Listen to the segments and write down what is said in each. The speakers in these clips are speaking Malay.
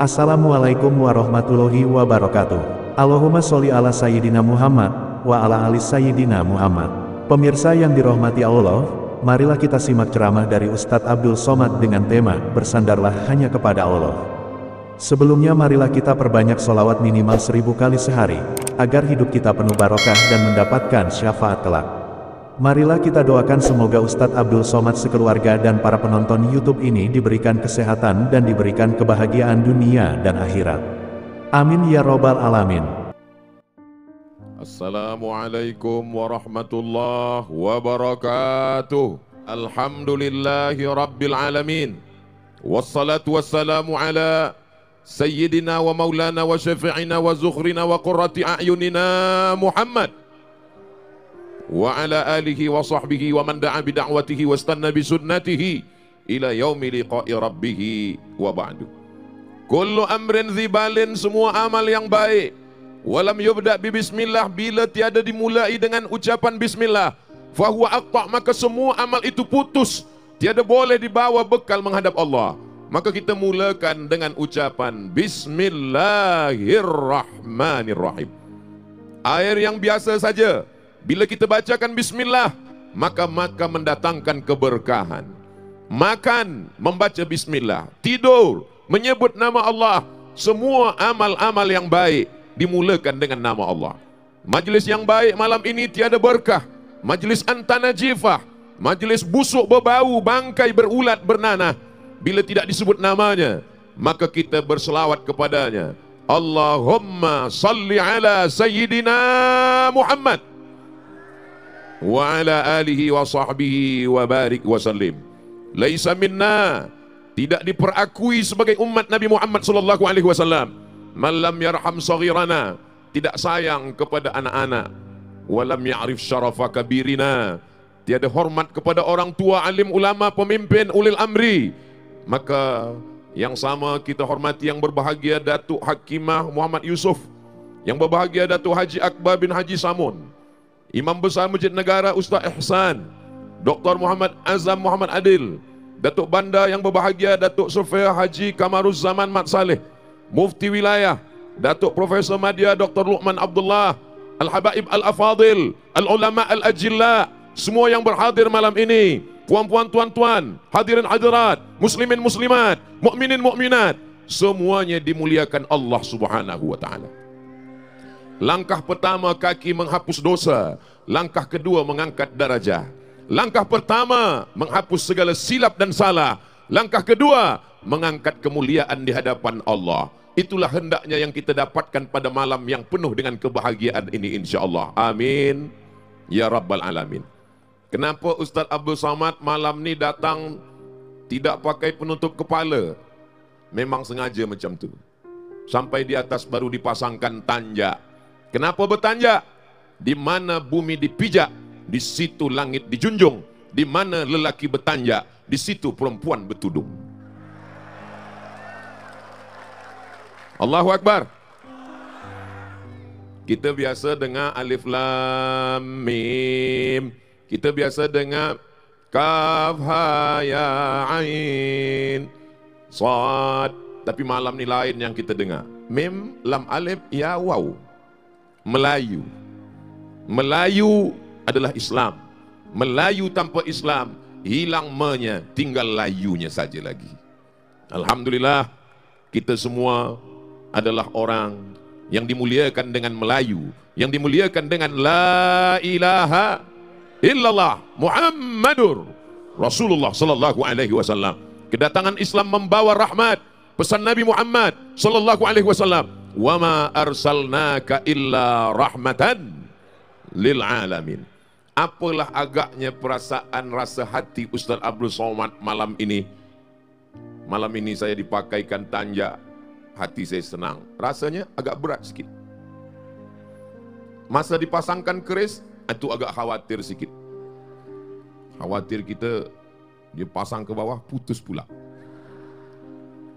Assalamualaikum warahmatullahi wabarakatuh. Allahumma sholli ala Sayyidina Muhammad, wa ala ali Sayyidina Muhammad. Pemirsa yang dirahmati Allah, marilah kita simak ceramah dari Ustadz Abdul Somad dengan tema, Bersandarlah hanya kepada Allah. Sebelumnya marilah kita perbanyak sholawat minimal 1000 kali sehari, agar hidup kita penuh barokah dan mendapatkan syafaat kelak. Marilah kita doakan semoga Ustadz Abdul Somad sekeluarga dan para penonton YouTube ini diberikan kesehatan dan diberikan kebahagiaan dunia dan akhirat. Amin ya robbal alamin. Assalamualaikum warahmatullahi wabarakatuh. Alhamdulillahi rabbil alamin. Wassalatu wassalamu ala Sayyidina wa maulana wa syafi'ina wa zukhrina wa qurrati a'yunina Muhammad wa ala alihi wa sahbihi wa man da'a bida'watihi wa istanna bisunnatihi ila yaumi liqa'i rabbihi wa ba'du. Kullu amrin zibalin, semua amal yang baik, walam yubda' bi bismillah, bila tiada dimulai dengan ucapan bismillah, fahuwa aqta', maka semua amal itu putus, tiada boleh dibawa bekal menghadap Allah. Maka kita mulakan dengan ucapan Bismillahirrahmanirrahim. Air yang biasa saja, bila kita bacakan bismillah, maka mendatangkan keberkahan. Makan, membaca bismillah. Tidur, menyebut nama Allah. Semua amal-amal yang baik dimulakan dengan nama Allah. Majlis yang baik malam ini tiada berkah. Majlis antanajifah, majlis busuk berbau, bangkai berulat bernanah. Bila tidak disebut namanya, maka kita berselawat kepadanya. Allahumma salli ala Sayyidina Muhammad wa ala alihi wa sahbihi wa barik wa sallim. Laisa minna, tidak diperakui sebagai umat Nabi Muhammad sallallahu alaihi wasallam, man lam yarham saghirana, tidak sayang kepada anak-anak, wa lam ya'rif syarafa kabirina, tiada hormat kepada orang tua, alim, ulama, pemimpin, ulil amri. Maka yang sama kita hormati yang berbahagia Datuk Hakimah Muhammad Yusuf, yang berbahagia Datuk Haji Akbar bin Haji Samun, Imam Besar Masjid Negara Ustaz Ihsan, Dr. Muhammad Azam Muhammad Adil, Datuk Banda yang berbahagia Datuk Sofia Haji Kamaruz Zaman Mat Saleh, Mufti Wilayah Datuk Profesor Madya Dr. Luqman Abdullah, Al-Habaib Al-Afadil, Al-Ulama Al-Ajilla, semua yang berhadir malam ini, puan-puan, tuan-tuan, hadirin hadirat, muslimin muslimat, mukminin mukminat, semuanya dimuliakan Allah Subhanahu wa taala. Langkah pertama, kaki menghapus dosa. Langkah kedua, mengangkat darajah. Langkah pertama, menghapus segala silap dan salah. Langkah kedua, mengangkat kemuliaan di hadapan Allah. Itulah hendaknya yang kita dapatkan pada malam yang penuh dengan kebahagiaan ini, insyaAllah. Amin ya rabbal alamin. Kenapa Ustaz Abdul Somad malam ni datang tidak pakai penutup kepala? Memang sengaja macam tu. Sampai di atas baru dipasangkan tanjak. Kenapa bertanjak? Di mana bumi dipijak, di situ langit dijunjung. Di mana lelaki bertanjak, di situ perempuan bertudung. Allahu Akbar. Kita biasa dengar alif lam mim. Kita biasa dengar kaf ha ya ain sad. Tapi malam ni lain yang kita dengar. Mim lam alif ya waw. Melayu. Melayu adalah Islam. Melayu tanpa Islam hilang me-nya, tinggal layunya saja lagi. Alhamdulillah, kita semua adalah orang yang dimuliakan dengan Melayu, yang dimuliakan dengan la ilaha illallah Muhammadur Rasulullah sallallahu alaihi wasallam. Kedatangan Islam membawa rahmat. Pesan Nabi Muhammad sallallahu alaihi wasallam, wa ma arsalnaka illa rahmatan lil alamin. Apalah agaknya perasaan rasa hati Ustaz Abdul Somad malam ini. Malam ini saya dipakaikan tanjak, hati saya senang. Rasanya agak berat sikit. Masa dipasangkan keris, itu agak khawatir sikit. Khawatir kita dia pasang ke bawah, putus pula.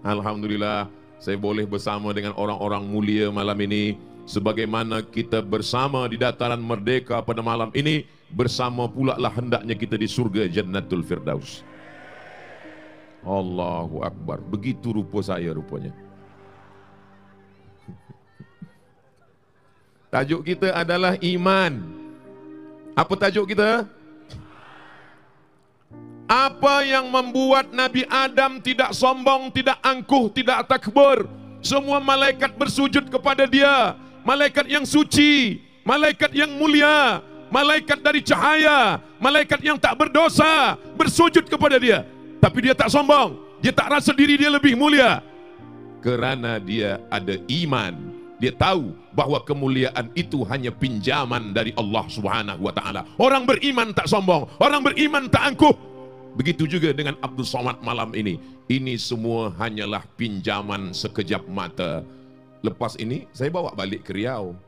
Alhamdulillah, saya boleh bersama dengan orang-orang mulia malam ini. Sebagaimana kita bersama di dataran merdeka pada malam ini, bersama pula lah hendaknya kita di surga Jannatul Firdaus. Allahu Akbar. Begitu rupa saya rupanya. Tajuk kita adalah iman. Apa tajuk kita? Apa yang membuat Nabi Adam tidak sombong, tidak angkuh, tidak takbur? Semua malaikat bersujud kepada dia. Malaikat yang suci, malaikat yang mulia, malaikat dari cahaya, malaikat yang tak berdosa bersujud kepada dia. Tapi dia tak sombong, dia tak rasa diri dia lebih mulia. Kerana dia ada iman. Dia tahu bahwa kemuliaan itu hanya pinjaman dari Allah Subhanahu wa taala. Orang beriman tak sombong, orang beriman tak angkuh. Begitu juga dengan Abdul Somad malam ini. Ini semua hanyalah pinjaman sekejap mata. Lepas ini saya bawa balik ke Riau.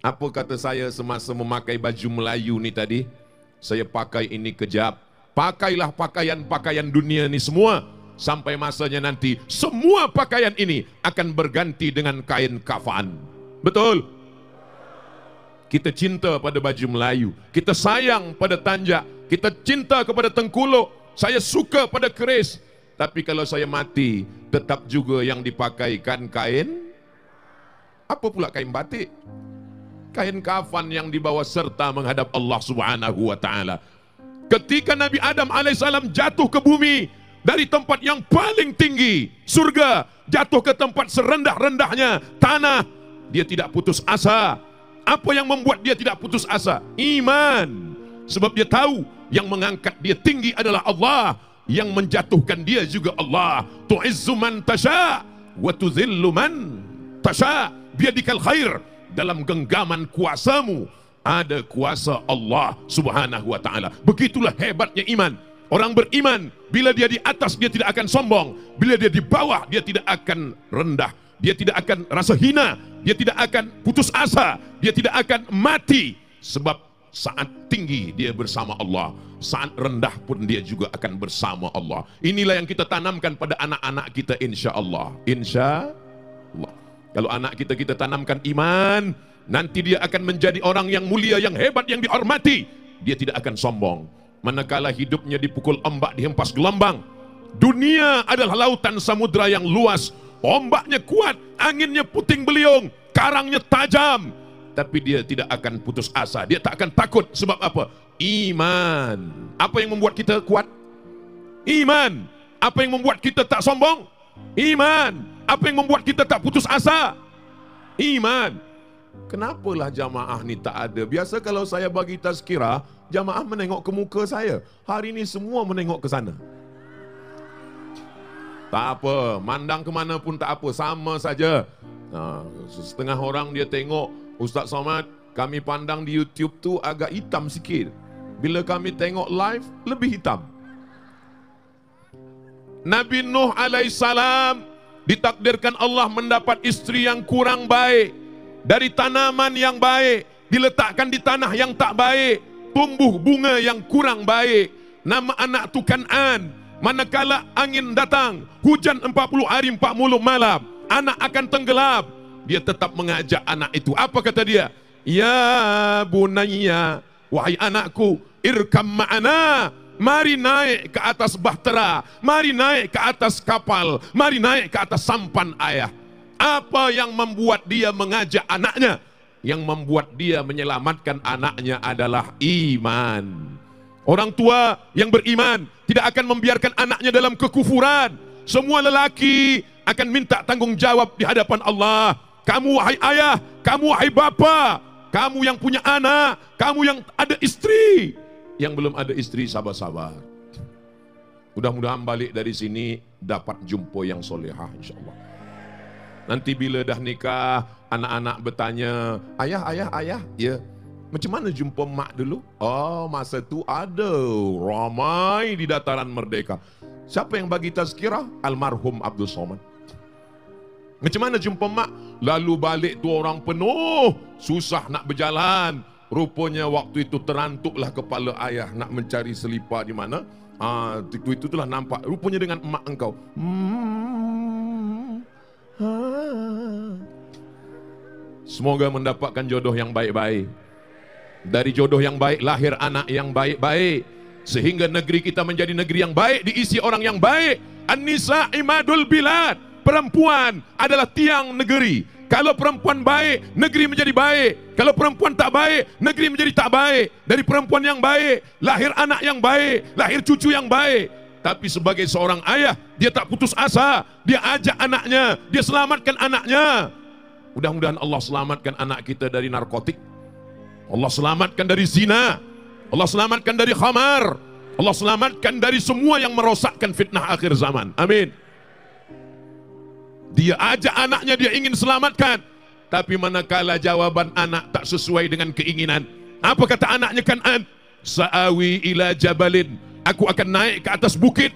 Apa kata saya semasa memakai baju Melayu ni tadi? Saya pakai ini kejap. Pakailah pakaian-pakaian dunia ni semua. Sampai masanya nanti semua pakaian ini akan berganti dengan kain kafan. Betul? Kita cinta pada baju Melayu, kita sayang pada tanjak, kita cinta kepada tengkuluk, saya suka pada keris. Tapi kalau saya mati, tetap juga yang dipakaikan kain. Apa pula kain batik? Kain kafan yang dibawa serta menghadap Allah Subhanahu wa taala. Ketika Nabi Adam alaihissalam jatuh ke bumi dari tempat yang paling tinggi, surga, jatuh ke tempat serendah-rendahnya, tanah, dia tidak putus asa. Apa yang membuat dia tidak putus asa? Iman. Sebab dia tahu yang mengangkat dia tinggi adalah Allah, yang menjatuhkan dia juga Allah. Tu'izzu man tasha wa tuzillu man tasha biyadikal khair. Dalam genggaman kuasamu ada kuasa Allah Subhanahu wa taala. Begitulah hebatnya iman. Orang beriman, bila dia di atas dia tidak akan sombong, bila dia di bawah dia tidak akan rendah, dia tidak akan rasa hina, dia tidak akan putus asa, dia tidak akan mati. Sebab saat tinggi dia bersama Allah, saat rendah pun dia juga akan bersama Allah. Inilah yang kita tanamkan pada anak-anak kita, insya Allah. Insya Allah. Kalau anak kita tanamkan iman, nanti dia akan menjadi orang yang mulia, yang hebat, yang dihormati. Dia tidak akan sombong. Manakala hidupnya dipukul ombak, dihempas gelombang. Dunia adalah lautan samudra yang luas, ombaknya kuat, anginnya puting beliung, karangnya tajam. Tapi dia tidak akan putus asa, dia tak akan takut. Sebab apa? Iman. Apa yang membuat kita kuat? Iman. Apa yang membuat kita tak sombong? Iman. Apa yang membuat kita tak putus asa? Iman. Kenapalah jamaah ni tak ada? Biasa kalau saya bagi tazkirah, jamaah menengok ke muka saya. Hari ini semua menengok ke sana. Tak apa, mandang ke mana pun tak apa, sama saja. Setengah orang dia tengok Ustaz Somad, kami pandang di YouTube tu agak hitam sikit. Bila kami tengok live, lebih hitam. Nabi Nuh alaihissalam ditakdirkan Allah mendapat istri yang kurang baik. Dari tanaman yang baik diletakkan di tanah yang tak baik, tumbuh bunga yang kurang baik. Nama anak tu Kan'an. Manakala angin datang, hujan 40 hari 40 malam, anak akan tenggelam. Dia tetap mengajak anak itu. Apa kata dia? Ya bunayya, wahai anakku, irkam ma'ana. Mari naik ke atas bahtera, mari naik ke atas kapal, mari naik ke atas sampan ayah. Apa yang membuat dia mengajak anaknya? Yang membuat dia menyelamatkan anaknya adalah iman. Orang tua yang beriman tidak akan membiarkan anaknya dalam kekufuran. Semua lelaki akan minta tanggung jawab di hadapan Allah. Kamu wahai ayah, kamu wahai bapa, kamu yang punya anak, kamu yang ada istri. Yang belum ada istri, sabar-sabar. Mudah-mudahan balik dari sini dapat jumpa yang solehah, insyaAllah. Nanti bila dah nikah, anak-anak bertanya, ayah, ya, macam mana jumpa mak dulu? Oh, masa tu ada ramai di dataran Merdeka. Siapa yang bagi tazkirah? Almarhum Abdul Somad. Macam mana jumpa mak? Lalu balik tu orang penuh, susah nak berjalan. Rupanya waktu itu terantuklah kepala ayah nak mencari selipar di mana. Itulah nampak. Rupanya dengan emak engkau. Semoga mendapatkan jodoh yang baik-baik. Dari jodoh yang baik lahir anak yang baik-baik, sehingga negeri kita menjadi negeri yang baik, diisi orang yang baik. An-nisa imadul bilad. perempuan adalah tiang negeri. Kalau perempuan baik, negeri menjadi baik. Kalau perempuan tak baik, negeri menjadi tak baik. Dari perempuan yang baik, lahir anak yang baik, lahir cucu yang baik. Tapi sebagai seorang ayah, dia tak putus asa. Dia ajak anaknya, dia selamatkan anaknya. Mudah-mudahan Allah selamatkan anak kita dari narkotik. Allah selamatkan dari zina. Allah selamatkan dari khamar. Allah selamatkan dari semua yang merosakkan fitnah akhir zaman. Amin. Dia ajak anaknya, dia ingin selamatkan. Tapi manakala jawaban anak tak sesuai dengan keinginan, apa kata anaknya Kan'an? Sa'awi ila jabalin, aku akan naik ke atas bukit.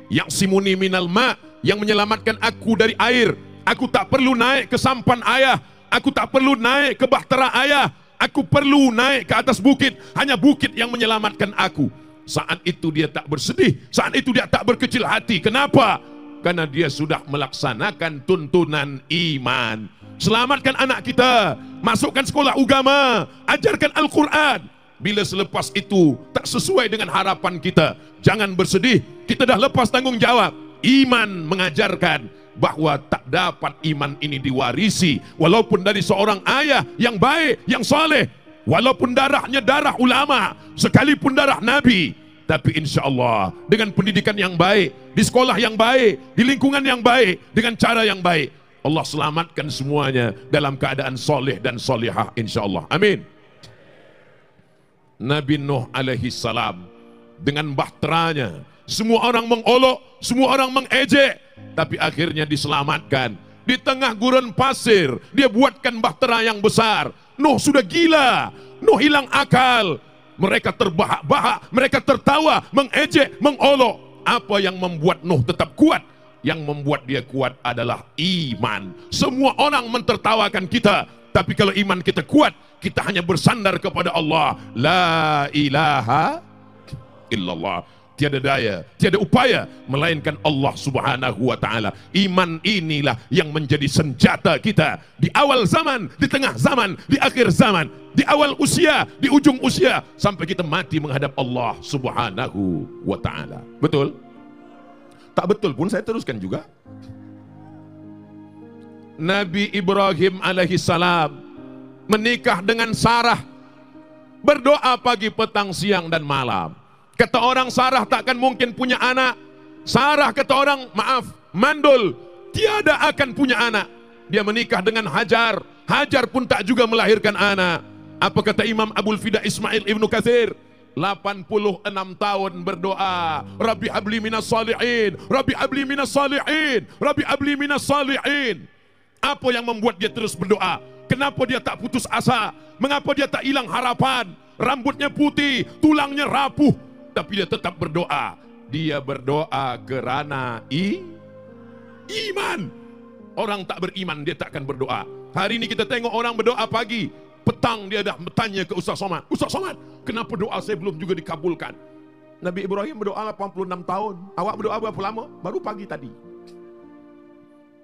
Yang simuni minal ma, yang menyelamatkan aku dari air. Aku tak perlu naik ke sampan ayah. Aku tak perlu naik ke bahtera ayah. Aku perlu naik ke atas bukit. Hanya bukit yang menyelamatkan aku. Saat itu dia tak bersedih. Saat itu dia tak berkecil hati. Kenapa? Karena dia sudah melaksanakan tuntunan iman. Selamatkan anak kita, masukkan sekolah agama, ajarkan Al-Quran. Bila selepas itu tak sesuai dengan harapan kita, jangan bersedih, kita dah lepas tanggung jawab. Iman mengajarkan bahwa tak dapat iman ini diwarisi, walaupun dari seorang ayah yang baik, yang soleh, walaupun darahnya darah ulama, sekalipun darah Nabi. Tapi insya Allah dengan pendidikan yang baik, di sekolah yang baik, di lingkungan yang baik, dengan cara yang baik, Allah selamatkan semuanya dalam keadaan soleh dan solihah insya Allah. Amin. Nabi Nuh alaihi salam dengan bahteranya, semua orang mengolok, semua orang mengejek, tapi akhirnya diselamatkan. Di tengah gurun pasir, dia buatkan bahtera yang besar. Nuh sudah gila, Nuh hilang akal. Mereka terbahak-bahak, mereka tertawa, mengejek, mengolok. Apa yang membuat Nuh tetap kuat? Yang membuat dia kuat adalah iman. Semua orang mentertawakan kita, tapi kalau iman kita kuat, kita hanya bersandar kepada Allah. La ilaha illallah. Tiada daya, tiada upaya melainkan Allah subhanahu wa ta'ala. Iman inilah yang menjadi senjata kita di awal zaman, di tengah zaman, di akhir zaman, di awal usia, di ujung usia, sampai kita mati menghadap Allah subhanahu wa ta'ala. Betul? Tak betul pun saya teruskan juga. Nabi Ibrahim alaihi salam menikah dengan Sarah, berdoa pagi, petang, siang dan malam. Kata orang Sarah takkan mungkin punya anak. Sarah kata orang, maaf, mandul, tiada akan punya anak. Dia menikah dengan Hajar. Hajar pun tak juga melahirkan anak. Apa kata Imam Abul Fida Ismail Ibnu Katsir? 86 tahun berdoa, Rabbi habli minas salihin, Rabbi habli minas salihin, Rabbi habli minas salihin. Apa yang membuat dia terus berdoa? Kenapa dia tak putus asa? Mengapa dia tak hilang harapan? Rambutnya putih, tulangnya rapuh, tapi dia tetap berdoa. Dia berdoa kerana iman. Orang tak beriman dia takkan berdoa. Hari ini kita tengok orang berdoa pagi, petang dia dah bertanya ke Ustaz Somad, Ustaz Somad, kenapa doa saya belum juga dikabulkan? Nabi Ibrahim berdoa 86 tahun. Awak berdoa berapa lama? Baru pagi tadi.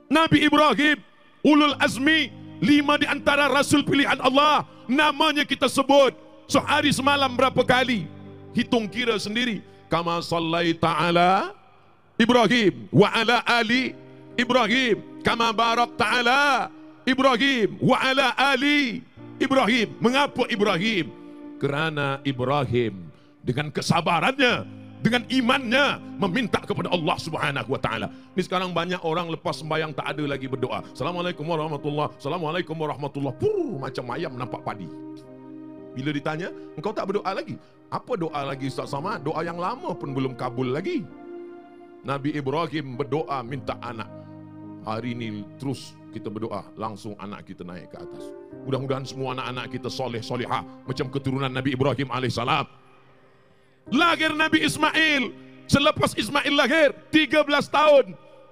Nabi Ibrahim, ulul azmi, 5 di antara rasul pilihan Allah, namanya kita sebut sehari semalam berapa kali? Hitung kira sendiri. Kama sallaita ala Ibrahim wa ala ali Ibrahim, kama barakta ala Ibrahim wa ala ali Ibrahim. Mengapa Ibrahim? Kerana Ibrahim dengan kesabarannya, dengan imannya meminta kepada Allah subhanahu wa ta'ala. Ini sekarang banyak orang lepas sembahyang tak ada lagi berdoa. Assalamualaikum warahmatullahi, Assalamualaikum warahmatullahi. Macam ayam nampak padi. Bila ditanya, engkau tak berdoa lagi? Apa doa lagi Ustaz Somad? Doa yang lama pun belum kabul lagi. Nabi Ibrahim berdoa minta anak. Hari ini terus kita berdoa, langsung anak kita naik ke atas. Mudah-mudahan semua anak-anak kita soleh solihah macam keturunan Nabi Ibrahim alaihissalam. Lahir Nabi Ismail. Selepas Ismail lahir 13 tahun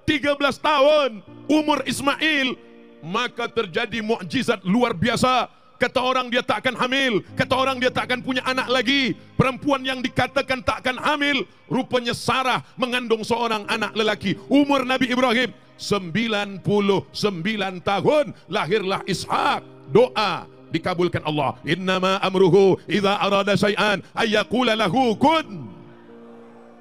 13 tahun umur Ismail, maka terjadi mukjizat luar biasa. Kata orang dia tak akan hamil, kata orang dia tak akan punya anak lagi. Perempuan yang dikatakan tak akan hamil, rupanya Sarah mengandung seorang anak lelaki. Umur Nabi Ibrahim 99 tahun, lahirlah Ishak. Doa dikabulkan Allah. Innama amruhu idza arada syai'an ayyaqula lahu kun.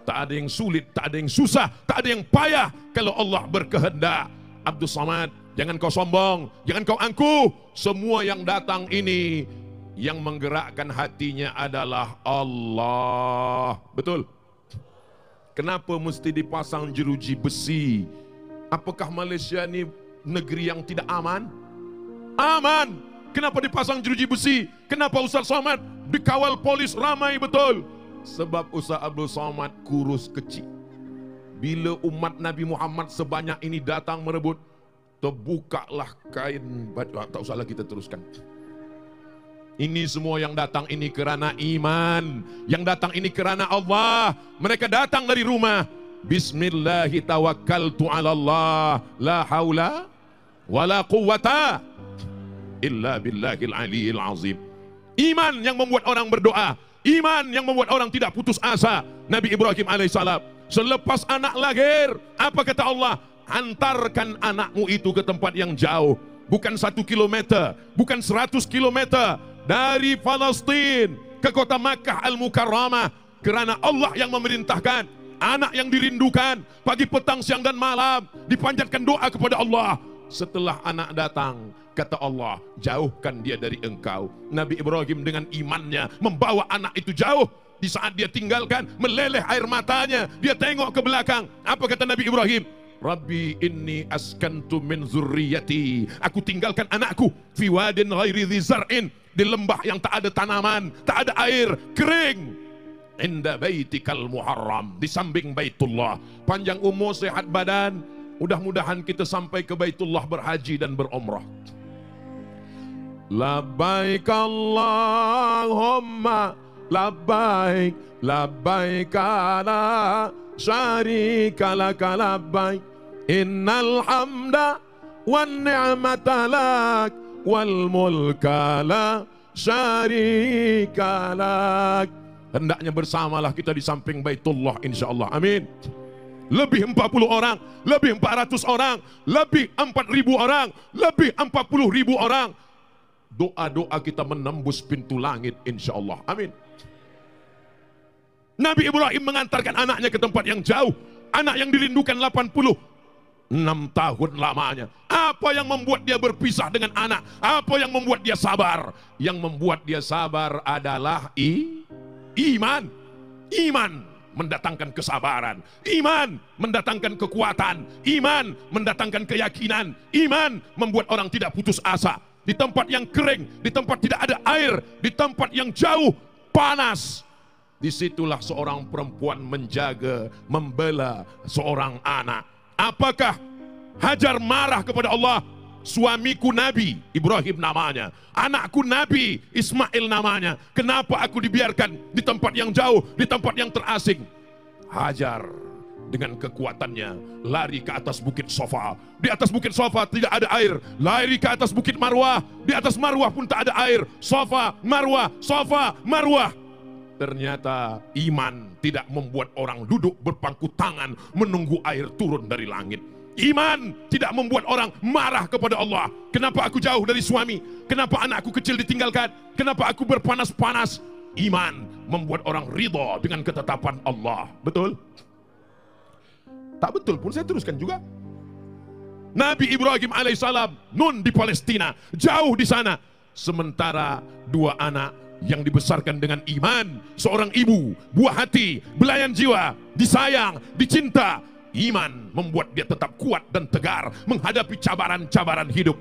Tak ada yang sulit, tak ada yang susah, tak ada yang payah kalau Allah berkehendak. Abdul Samad, jangan kau sombong, jangan kau angkuh. Semua yang datang ini, yang menggerakkan hatinya adalah Allah. Betul? Kenapa mesti dipasang jeruji besi? Apakah Malaysia ini negeri yang tidak aman? Aman. Kenapa dipasang jeruji besi? Kenapa Ustaz Somad dikawal polis ramai betul? Sebab Ustaz Abdul Somad kurus kecil. Bila umat Nabi Muhammad sebanyak ini datang merebut, terbukalah kain baju. Tak usahlah kita teruskan. Ini semua yang datang ini kerana iman. Yang datang ini kerana Allah. Mereka datang dari rumah. Bismillahi tawakkaltu ala Allah. La hawla wa la quwwata illa billahil aliyil azim. Iman yang membuat orang berdoa. Iman yang membuat orang tidak putus asa. Nabi Ibrahim alaihissalam, selepas anak lahir, apa kata Allah? Hantarkan anakmu itu ke tempat yang jauh. Bukan 1 kilometer, bukan 100 kilometer. Dari Palestin ke kota Makkah Al-Mukarramah. Kerana Allah yang memerintahkan. Anak yang dirindukan. Pagi, petang, siang dan malam. Dipanjatkan doa kepada Allah. Setelah anak datang, kata Allah, jauhkan dia dari engkau. Nabi Ibrahim dengan imannya membawa anak itu jauh. Di saat dia tinggalkan, meleleh air matanya. Dia tengok ke belakang. Apa kata Nabi Ibrahim? Rabbi inni askantu min zurriyati. Aku tinggalkan anakku fi wadin ghairi dhi zar'in, di lembah yang tak ada tanaman, tak ada air, kering. Inda baitikal muharram, di samping Baitullah. Panjang umur, sehat badan. Mudah-mudahan kita sampai ke Baitullah berhaji dan berumrah. Labbaik Allahumma labbaik, labbaik la syarika laka labbaik, innal hamda wan ni'mata lak wal mulka la syarika lak. Hendaknya bersamalah kita di samping Baitullah insyaallah. Amin. Lebih 40 orang, lebih 400 orang, lebih 4.000 orang, lebih 40.000 orang. Doa-doa kita menembus pintu langit insyaallah. Amin. Nabi Ibrahim mengantarkan anaknya ke tempat yang jauh. Anak yang dirindukan 86 tahun lamanya. Apa yang membuat dia berpisah dengan anak? Apa yang membuat dia sabar? Yang membuat dia sabar adalah iman. Iman mendatangkan kesabaran. Iman mendatangkan kekuatan. Iman mendatangkan keyakinan. Iman membuat orang tidak putus asa. Di tempat yang kering, di tempat tidak ada air, di tempat yang jauh, panas. Disitulah seorang perempuan menjaga, membela seorang anak. Apakah Hajar marah kepada Allah? Suamiku Nabi Ibrahim namanya, anakku Nabi Ismail namanya. Kenapa aku dibiarkan di tempat yang jauh, di tempat yang terasing? Hajar dengan kekuatannya lari ke atas bukit Safa. Di atas bukit Safa tidak ada air. Lari ke atas bukit Marwah. Di atas Marwah pun tak ada air. Safa, Marwah, Safa, Marwah. Ternyata iman tidak membuat orang duduk berpangku tangan menunggu air turun dari langit. Iman tidak membuat orang marah kepada Allah. Kenapa aku jauh dari suami? Kenapa anakku kecil ditinggalkan? Kenapa aku berpanas-panas? Iman membuat orang ridha dengan ketetapan Allah. Betul? Tak betul pun saya teruskan juga. Nabi Ibrahim alaihissalam nun di Palestina, jauh di sana. Sementara dua anak yang dibesarkan dengan iman, seorang ibu, buah hati, belayan jiwa, disayang, dicinta. Iman membuat dia tetap kuat dan tegar menghadapi cabaran-cabaran hidup.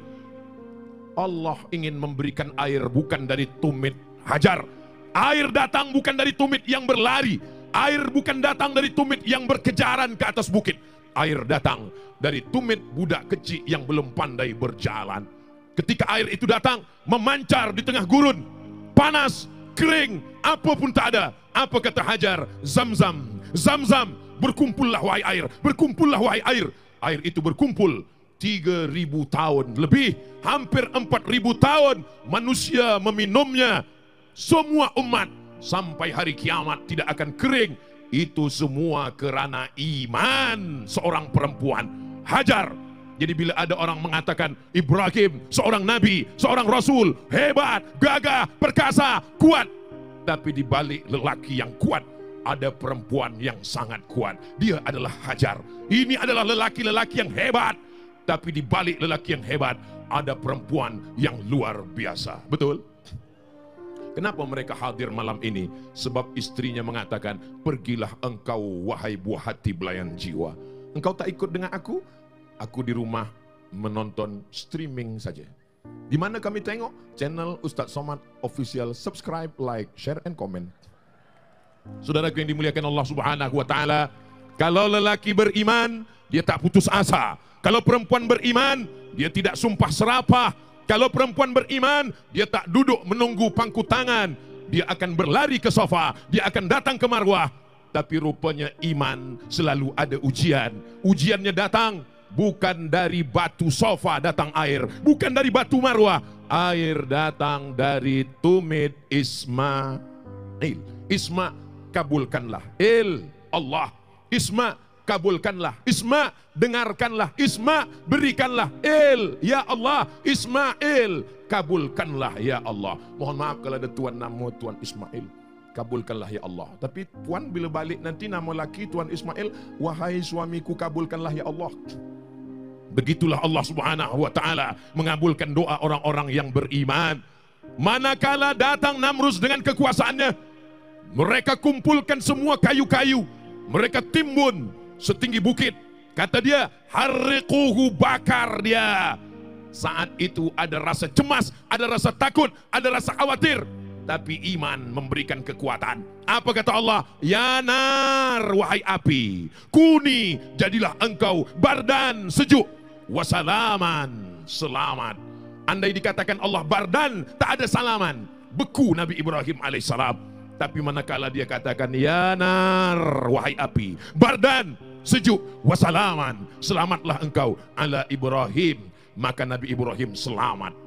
Allah ingin memberikan air bukan dari tumit Hajar. Air datang bukan dari tumit yang berlari. Air bukan datang dari tumit yang berkejaran ke atas bukit. Air datang dari tumit budak kecil yang belum pandai berjalan. Ketika air itu datang, memancar di tengah gurun, panas, kering, apapun tak ada. Apa kata Hajar? Zam-zam, zam-zam. Berkumpullah wahai air, berkumpullah wahai air. Air itu berkumpul 3.000 tahun lebih, hampir 4.000 tahun manusia meminumnya. Semua umat sampai hari kiamat tidak akan kering. Itu semua kerana iman seorang perempuan Hajar. Jadi bila ada orang mengatakan Ibrahim seorang nabi, seorang rasul, hebat, gagah, perkasa, kuat, tapi di balik lelaki yang kuat ada perempuan yang sangat kuat. Dia adalah Hajar. Ini adalah lelaki-lelaki yang hebat. tapi di balik lelaki yang hebat ada perempuan yang luar biasa. Betul? Kenapa mereka hadir malam ini? Sebab istrinya mengatakan, pergilah engkau wahai buah hati belayan jiwa. Engkau tak ikut dengan aku? Aku di rumah menonton streaming saja. Di mana kami tengok? Channel Ustaz Somad Official. Subscribe, like, share, and comment. Saudaraku yang dimuliakan Allah Subhanahu wa Ta'ala, kalau lelaki beriman, dia tak putus asa. Kalau perempuan beriman, dia tidak sumpah serapah. Kalau perempuan beriman, dia tak duduk menunggu pangku tangan. Dia akan berlari ke sofa, dia akan datang ke marwah. Tapi rupanya iman selalu ada ujian. Ujiannya datang bukan dari batu sofa datang air, bukan dari batu marwah. Air datang dari tumit Ismail. Isma, kabulkanlah. Allah. Isma, kabulkanlah. Isma, dengarkanlah. Isma, berikanlah. Ya Allah. Ismail, kabulkanlah ya Allah. Mohon maaf kalau ada tuan nama Tuan Ismail, kabulkanlah ya Allah. Tapi puan bila balik nanti nama laki Tuan Ismail, wahai suamiku kabulkanlah ya Allah. Begitulah Allah Subhanahu wa Ta'ala mengabulkan doa orang-orang yang beriman. Manakala datang Namrus dengan kekuasaannya, mereka kumpulkan semua kayu-kayu, mereka timbun setinggi bukit. Kata dia, harriquhu, bakar dia. Saat itu ada rasa cemas, ada rasa takut, ada rasa khawatir. Tapi iman memberikan kekuatan. Apa kata Allah? Ya nar, wahai api, kuni, jadilah engkau bardan, sejuk, wasalaman, selamat. Andai dikatakan Allah bardan, tak ada salaman, beku Nabi Ibrahim alaihissalam. Tapi manakala dia katakan ya nar, wahai api, bardan, sejuk, wasalaman, selamatlah engkau ala Ibrahim, maka Nabi Ibrahim selamat.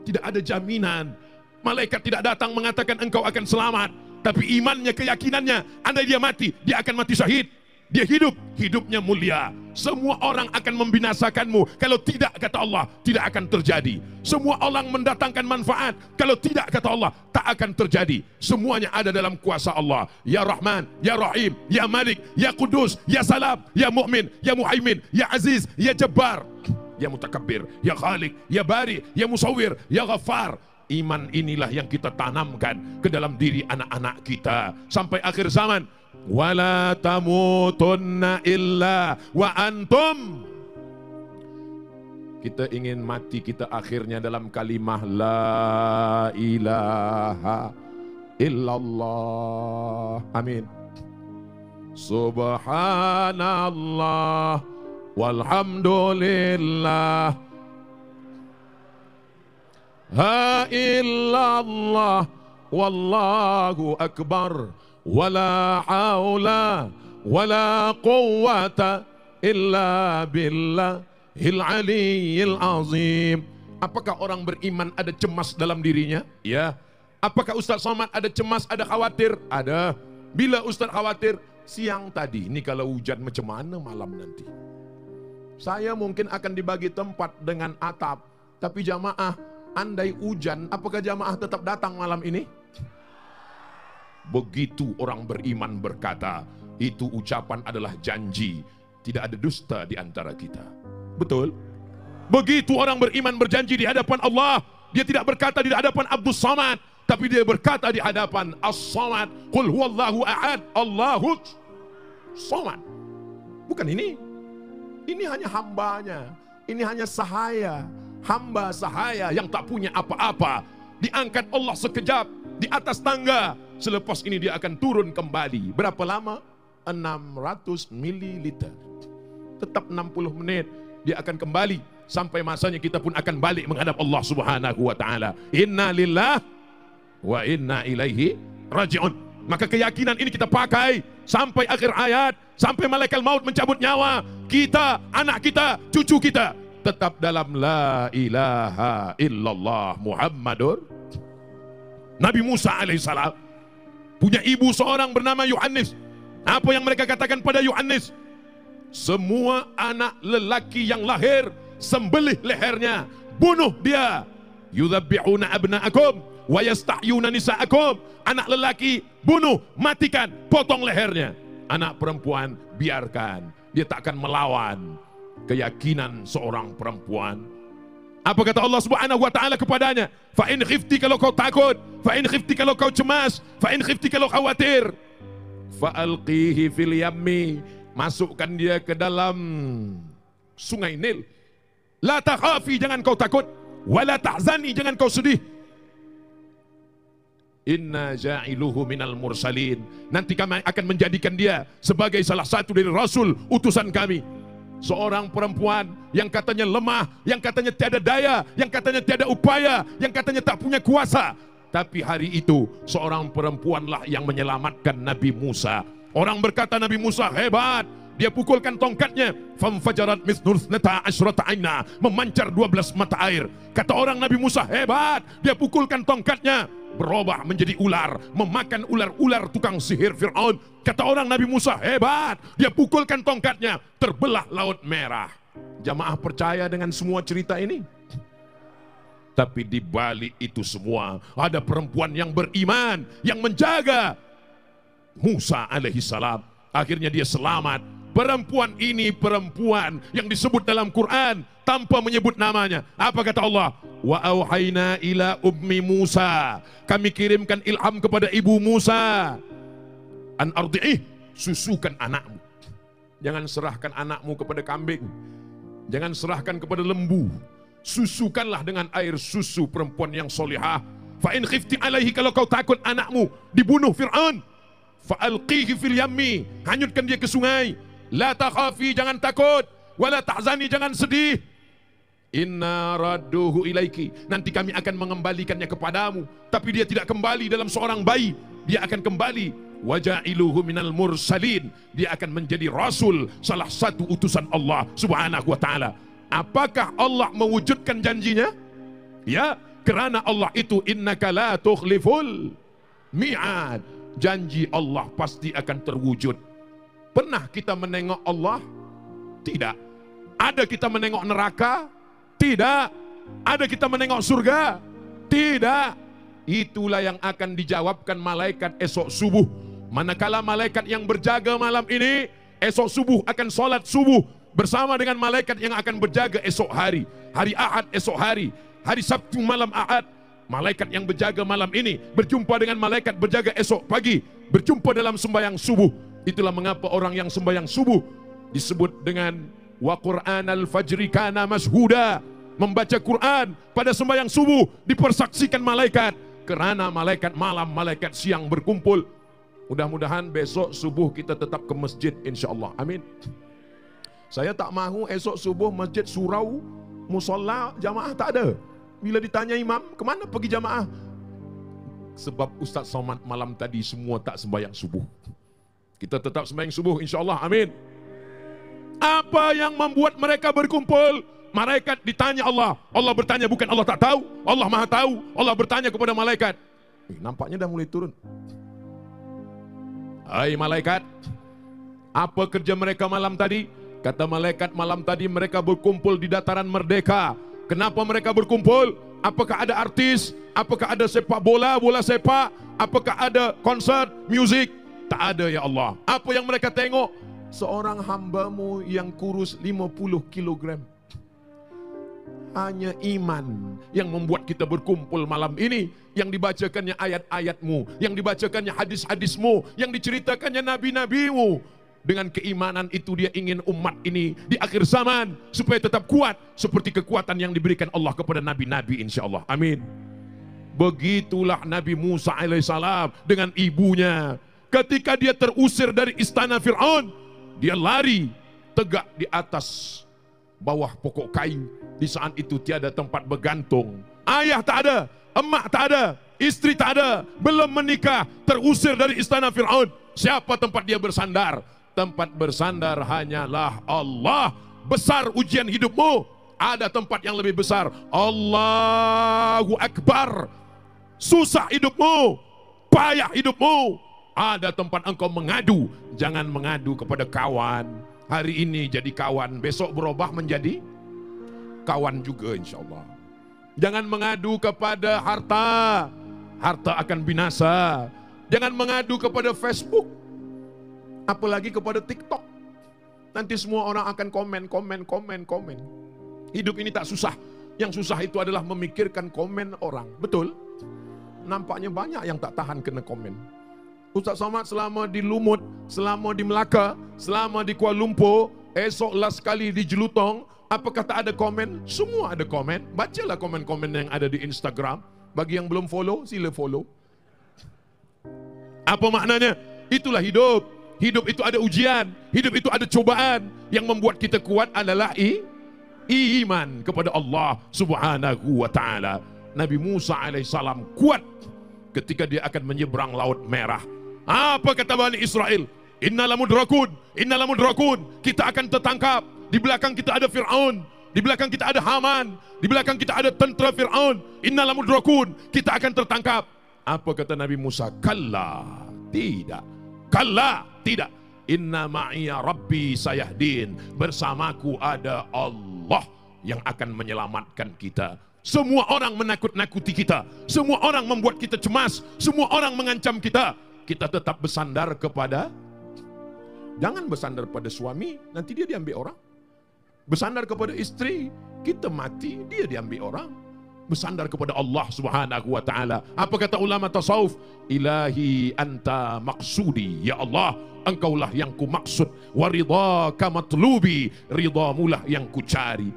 Tidak ada jaminan. Malaikat tidak datang mengatakan engkau akan selamat, tapi imannya, keyakinannya, andai dia mati, dia akan mati syahid. Dia hidup, hidupnya mulia. Semua orang akan membinasakanmu. Kalau tidak, kata Allah, tidak akan terjadi. Semua orang mendatangkan manfaat. Kalau tidak, kata Allah, tak akan terjadi. Semuanya ada dalam kuasa Allah. Ya Rahman, Ya Rahim, Ya Malik, Ya Kudus, Ya Salam, Ya Mu'min, Ya Muhaimin, Ya Aziz, Ya Jabbar, Ya Mutakabbir, Ya Khalik, Ya Bari, Ya Musawwir, Ya Ghaffar. Iman inilah yang kita tanamkan ke dalam diri anak-anak kita sampai akhir zaman. Wala tamutunna illa wa antum. Kita ingin mati kita akhirnya dalam kalimah la ilaha illallah. Amin. Subhanallah walhamdulillah. Ha illallah wallahu akbar wala haula wala quwwata illa billahil aliyyil azim. Apakah orang beriman ada cemas dalam dirinya? Ya. Apakah Ustaz Somad ada cemas, ada khawatir? Ada. Bila Ustaz khawatir? Siang tadi, ini kalau hujan macam mana malam nanti? Saya mungkin akan dibagi tempat dengan atap, tapi jamaah, andai hujan, apakah jamaah tetap datang malam ini? Begitu orang beriman berkata, itu ucapan adalah janji. Tidak ada dusta di antara kita. Betul? Begitu orang beriman berjanji di hadapan Allah, dia tidak berkata di hadapan Abdus Samad, tapi dia berkata di hadapan As-Samad. Qul huwallahu ahad, Allahus Samad. Bukan ini. Ini hanya hambanya. Ini hanya sahaya. Hamba sahaya yang tak punya apa-apa. Diangkat Allah sekejap di atas tangga. Selepas ini dia akan turun kembali. Berapa lama? 600 mililiter. Tetap 60 menit. Dia akan kembali. Sampai masanya kita pun akan balik menghadap Allah Subhanahu wa ta'ala. Inna lillah wa inna ilaihi raji'un. Maka keyakinan ini kita pakai sampai akhir ayat. Sampai malaikat maut mencabut nyawa. Kita, anak kita, cucu kita tetap dalam la ilaha illallah Muhammadur. Nabi Musa alaihissalam punya ibu seorang bernama Yohanes. Apa yang mereka katakan pada Yohanes? Semua anak lelaki yang lahir, sembelih lehernya, bunuh dia. Yudhabbi'una abna'akum wa yastahyuna nisa'akum. Anak lelaki bunuh, matikan, potong lehernya. Anak perempuan biarkan, dia tak akan melawan. keyakinan seorang perempuan. Apa kata Allah Subhanahu wa taala kepadanya? Fa in khifti, kalau kau takut, fa in khifti kalau kau cemas, fa in khifti kalau khawatir, fa alqihi fil yammi, masukkan dia ke dalam sungai Nil. La takhafi, jangan kau takut, wala tahzani, jangan kau sedih. Inna ja'iluhu minal mursalin, nanti kami akan menjadikan dia sebagai salah satu dari rasul utusan kami. Seorang perempuan yang katanya lemah, yang katanya tiada daya, yang katanya tiada upaya, yang katanya tak punya kuasa, tapi hari itu seorang perempuanlah yang menyelamatkan Nabi Musa. Orang berkata Nabi Musa hebat, dia pukulkan tongkatnya, famfajarat mithlul ithnata asyrata aina, memancar 12 mata air. Kata orang Nabi Musa hebat, dia pukulkan tongkatnya, berubah menjadi ular, memakan ular-ular tukang sihir Fir'aun. Kata orang Nabi Musa hebat, dia pukulkan tongkatnya, terbelah Laut Merah. Jamaah percaya dengan semua cerita ini? Tapi di balik itu semua ada perempuan yang beriman, yang menjaga Musa alaihissalam. Akhirnya dia selamat. Perempuan ini perempuan yang disebut dalam Quran tanpa menyebut namanya. Apa kata Allah? Wa auhayna ila ummi Musa, kami kirimkan ilham kepada ibu Musa, an ardi'ih, susukan anakmu. Jangan serahkan anakmu kepada kambing, jangan serahkan kepada lembu. Susukanlah dengan air susu perempuan yang solihah. Fa in khifti alaihi, kalau kau takut anakmu dibunuh Fir'aun, fa alqihi fil yammi, hanyutkan dia ke sungai. La takhafi, jangan takut, wala tahzani, jangan sedih. Inna radduhu ilaiki, nanti kami akan mengembalikannya kepadamu. Tapi dia tidak kembali dalam seorang bayi, dia akan kembali waja'iluhu minal mursalin, dia akan menjadi rasul, salah satu utusan Allah Subhanahu wa taala. Apakah Allah mewujudkan janjinya? Ya, kerana Allah itu innaka la tukhliful mi'ad, janji Allah pasti akan terwujud. Pernah kita menengok Allah? Tidak. Ada kita menengok neraka? Tidak. Ada kita menengok surga? Tidak. Itulah yang akan dijawabkan malaikat esok subuh. Manakala malaikat yang berjaga malam ini esok subuh akan sholat subuh bersama dengan malaikat yang akan berjaga esok hari, hari Ahad esok hari, hari Sabtu malam Ahad. Malaikat yang berjaga malam ini berjumpa dengan malaikat berjaga esok pagi, berjumpa dalam sembahyang subuh. Itulah mengapa orang yang sembahyang subuh disebut dengan wa Qur'anal fajri kana mashhuda, membaca Quran pada sembahyang subuh dipersaksikan malaikat, kerana malaikat malam, malaikat siang berkumpul. Mudah-mudahan besok subuh kita tetap ke masjid insyaallah. Amin. Saya tak mahu esok subuh masjid surau, musola, jamaah tak ada. Bila ditanya imam, kemana pergi jamaah? Sebab Ustaz Somad malam tadi semua tak sembahyang subuh. Kita tetap sembahyang subuh insyaallah. Amin. Apa yang membuat mereka berkumpul? Malaikat ditanya Allah. Allah bertanya, bukan Allah tak tahu. Allah maha tahu. Allah bertanya kepada malaikat. Nampaknya dah mulai turun. Hai malaikat, apa kerja mereka malam tadi? Kata malaikat, malam tadi mereka berkumpul di dataran Merdeka. Kenapa mereka berkumpul? Apakah ada artis? Apakah ada sepak bola, bola sepak? Apakah ada konser, musik? Tak ada ya Allah. Apa yang mereka tengok? Seorang hambamu yang kurus 50 kilogram. Hanya iman yang membuat kita berkumpul malam ini. Yang dibacakannya ayat-ayatmu, yang dibacakannya hadis-hadismu, yang diceritakannya nabi-nabimu. Dengan keimanan itu dia ingin umat ini di akhir zaman supaya tetap kuat seperti kekuatan yang diberikan Allah kepada nabi-nabi insyaallah. Amin. Begitulah Nabi Musa alaihissalam dengan ibunya. Ketika dia terusir dari istana Fir'aun, dia lari tegak di atas bawah pokok kayu. Di saat itu tiada tempat bergantung. Ayah tak ada, emak tak ada, istri tak ada, belum menikah, terusir dari istana Fir'aun. Siapa tempat dia bersandar? Tempat bersandar hanyalah Allah. Besar ujian hidupmu, ada tempat yang lebih besar. Allahu Akbar. Susah hidupmu, payah hidupmu, ada tempat engkau mengadu. Jangan mengadu kepada kawan. Hari ini jadi kawan, besok berubah menjadi kawan juga insyaallah. Jangan mengadu kepada harta, harta akan binasa. Jangan mengadu kepada Facebook, apalagi kepada TikTok. nanti semua orang akan komen. Hidup ini tak susah. Yang susah itu adalah memikirkan komen orang. Betul? Nampaknya banyak yang tak tahan kena komen. Ustaz Somad selama di Lumut, selama di Melaka, selama di Kuala Lumpur, esok last kali di Jelutong, apakah tak ada komen? Semua ada komen. Bacalah komen-komen yang ada di Instagram. Bagi yang belum follow, sila follow. Apa maknanya? Itulah hidup. Hidup itu ada ujian. Hidup itu ada cobaan. Yang membuat kita kuat adalah iman kepada Allah Subhanahu wa ta'ala. Nabi Musa alaihissalam kuat ketika dia akan menyeberang Laut Merah. Apa kata Bani Israel? Innalamudrakun, kita akan tertangkap. Di belakang kita ada Fir'aun, di belakang kita ada Haman, di belakang kita ada tentera Fir'aun. Innalamudrakun, kita akan tertangkap. Apa kata Nabi Musa? Kalla, tidak. Inna ma'iya rabbi sayahdin, bersamaku ada Allah yang akan menyelamatkan kita. Semua orang menakut-nakuti kita, semua orang membuat kita cemas, semua orang mengancam kita. Kita tetap bersandar kepada, jangan bersandar pada suami, nanti dia diambil orang. Bersandar kepada istri, kita mati, dia diambil orang. Bersandar kepada Allah Subhanahu wa ta'ala. Apa kata ulama tasawuf? Ilahi anta maksudi, ya Allah, engkaulah yang ku maksud. Wa ridhaka matlubi, ridhamulah yang ku cari.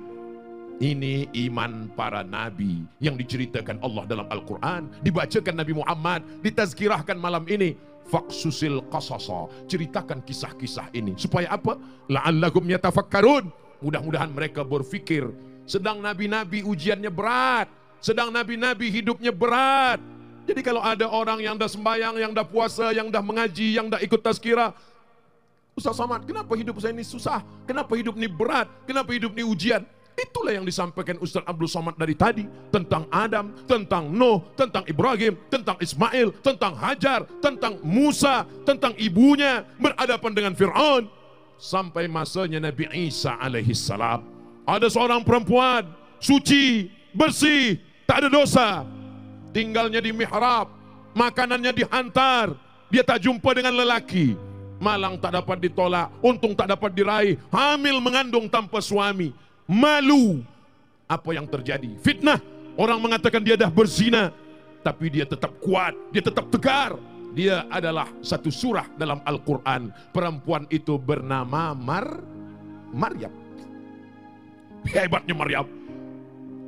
Ini iman para nabi yang diceritakan Allah dalam Al-Quran, dibacakan Nabi Muhammad, ditazkirahkan malam ini. Faqsusil qasasa, ceritakan kisah-kisah ini. Supaya apa? La'allahum yatafakkarun. Mudah-mudahan mereka berfikir. Sedang nabi-nabi ujiannya berat, sedang nabi-nabi hidupnya berat. Jadi kalau ada orang yang dah sembahyang, yang dah puasa, yang dah mengaji, yang dah ikut tazkirah, Ustaz Somad, kenapa hidup saya ini susah? Kenapa hidup ini berat? Kenapa hidup ini ujian? Itulah yang disampaikan Ustaz Abdul Somad dari tadi. Tentang Adam, tentang Nuh, tentang Ibrahim, tentang Ismail, tentang Hajar, tentang Musa, tentang ibunya berhadapan dengan Fir'aun. Sampai masanya Nabi Isa alaihissalam. Ada seorang perempuan, suci, bersih, tak ada dosa. Tinggalnya di mihrab, makanannya dihantar. Dia tak jumpa dengan lelaki. Malang tak dapat ditolak, untung tak dapat diraih. Hamil mengandung tanpa suami. Malu. Apa yang terjadi? Fitnah. Orang mengatakan dia dah berzina, tapi dia tetap kuat, dia tetap tegar. Dia adalah satu surah dalam Al-Quran. Perempuan itu bernama Maryam. Hebatnya Maryam.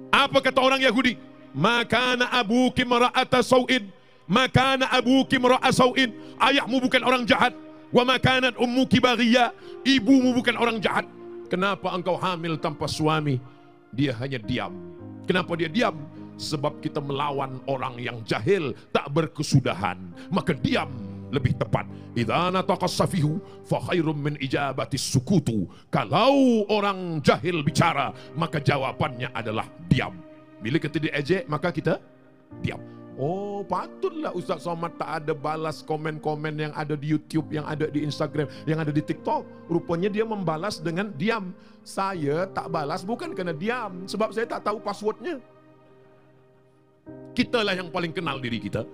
Apa kata orang Yahudi? Makana abuki mara'ata saw'in, makana abuki mara'a saw'in. Ayahmu bukan orang jahat. Wa makanat ummuki baghiyah, ibumu bukan orang jahat. Kenapa engkau hamil tanpa suami? Dia hanya diam. Kenapa dia diam? Sebab kita melawan orang yang jahil, tak berkesudahan. Maka diam lebih tepat. Idza nataqas safihu fa khairum min ijabati sukutu. Kalau orang jahil bicara, maka jawabannya adalah diam. Bila kita diejek, maka kita diam. Oh, patutlah Ustaz Somad tak ada balas komen-komen yang ada di YouTube, yang ada di Instagram, yang ada di TikTok. Rupanya dia membalas dengan diam. Saya tak balas bukan kerana diam, sebab saya tak tahu passwordnya. Kitalah yang paling kenal diri kita.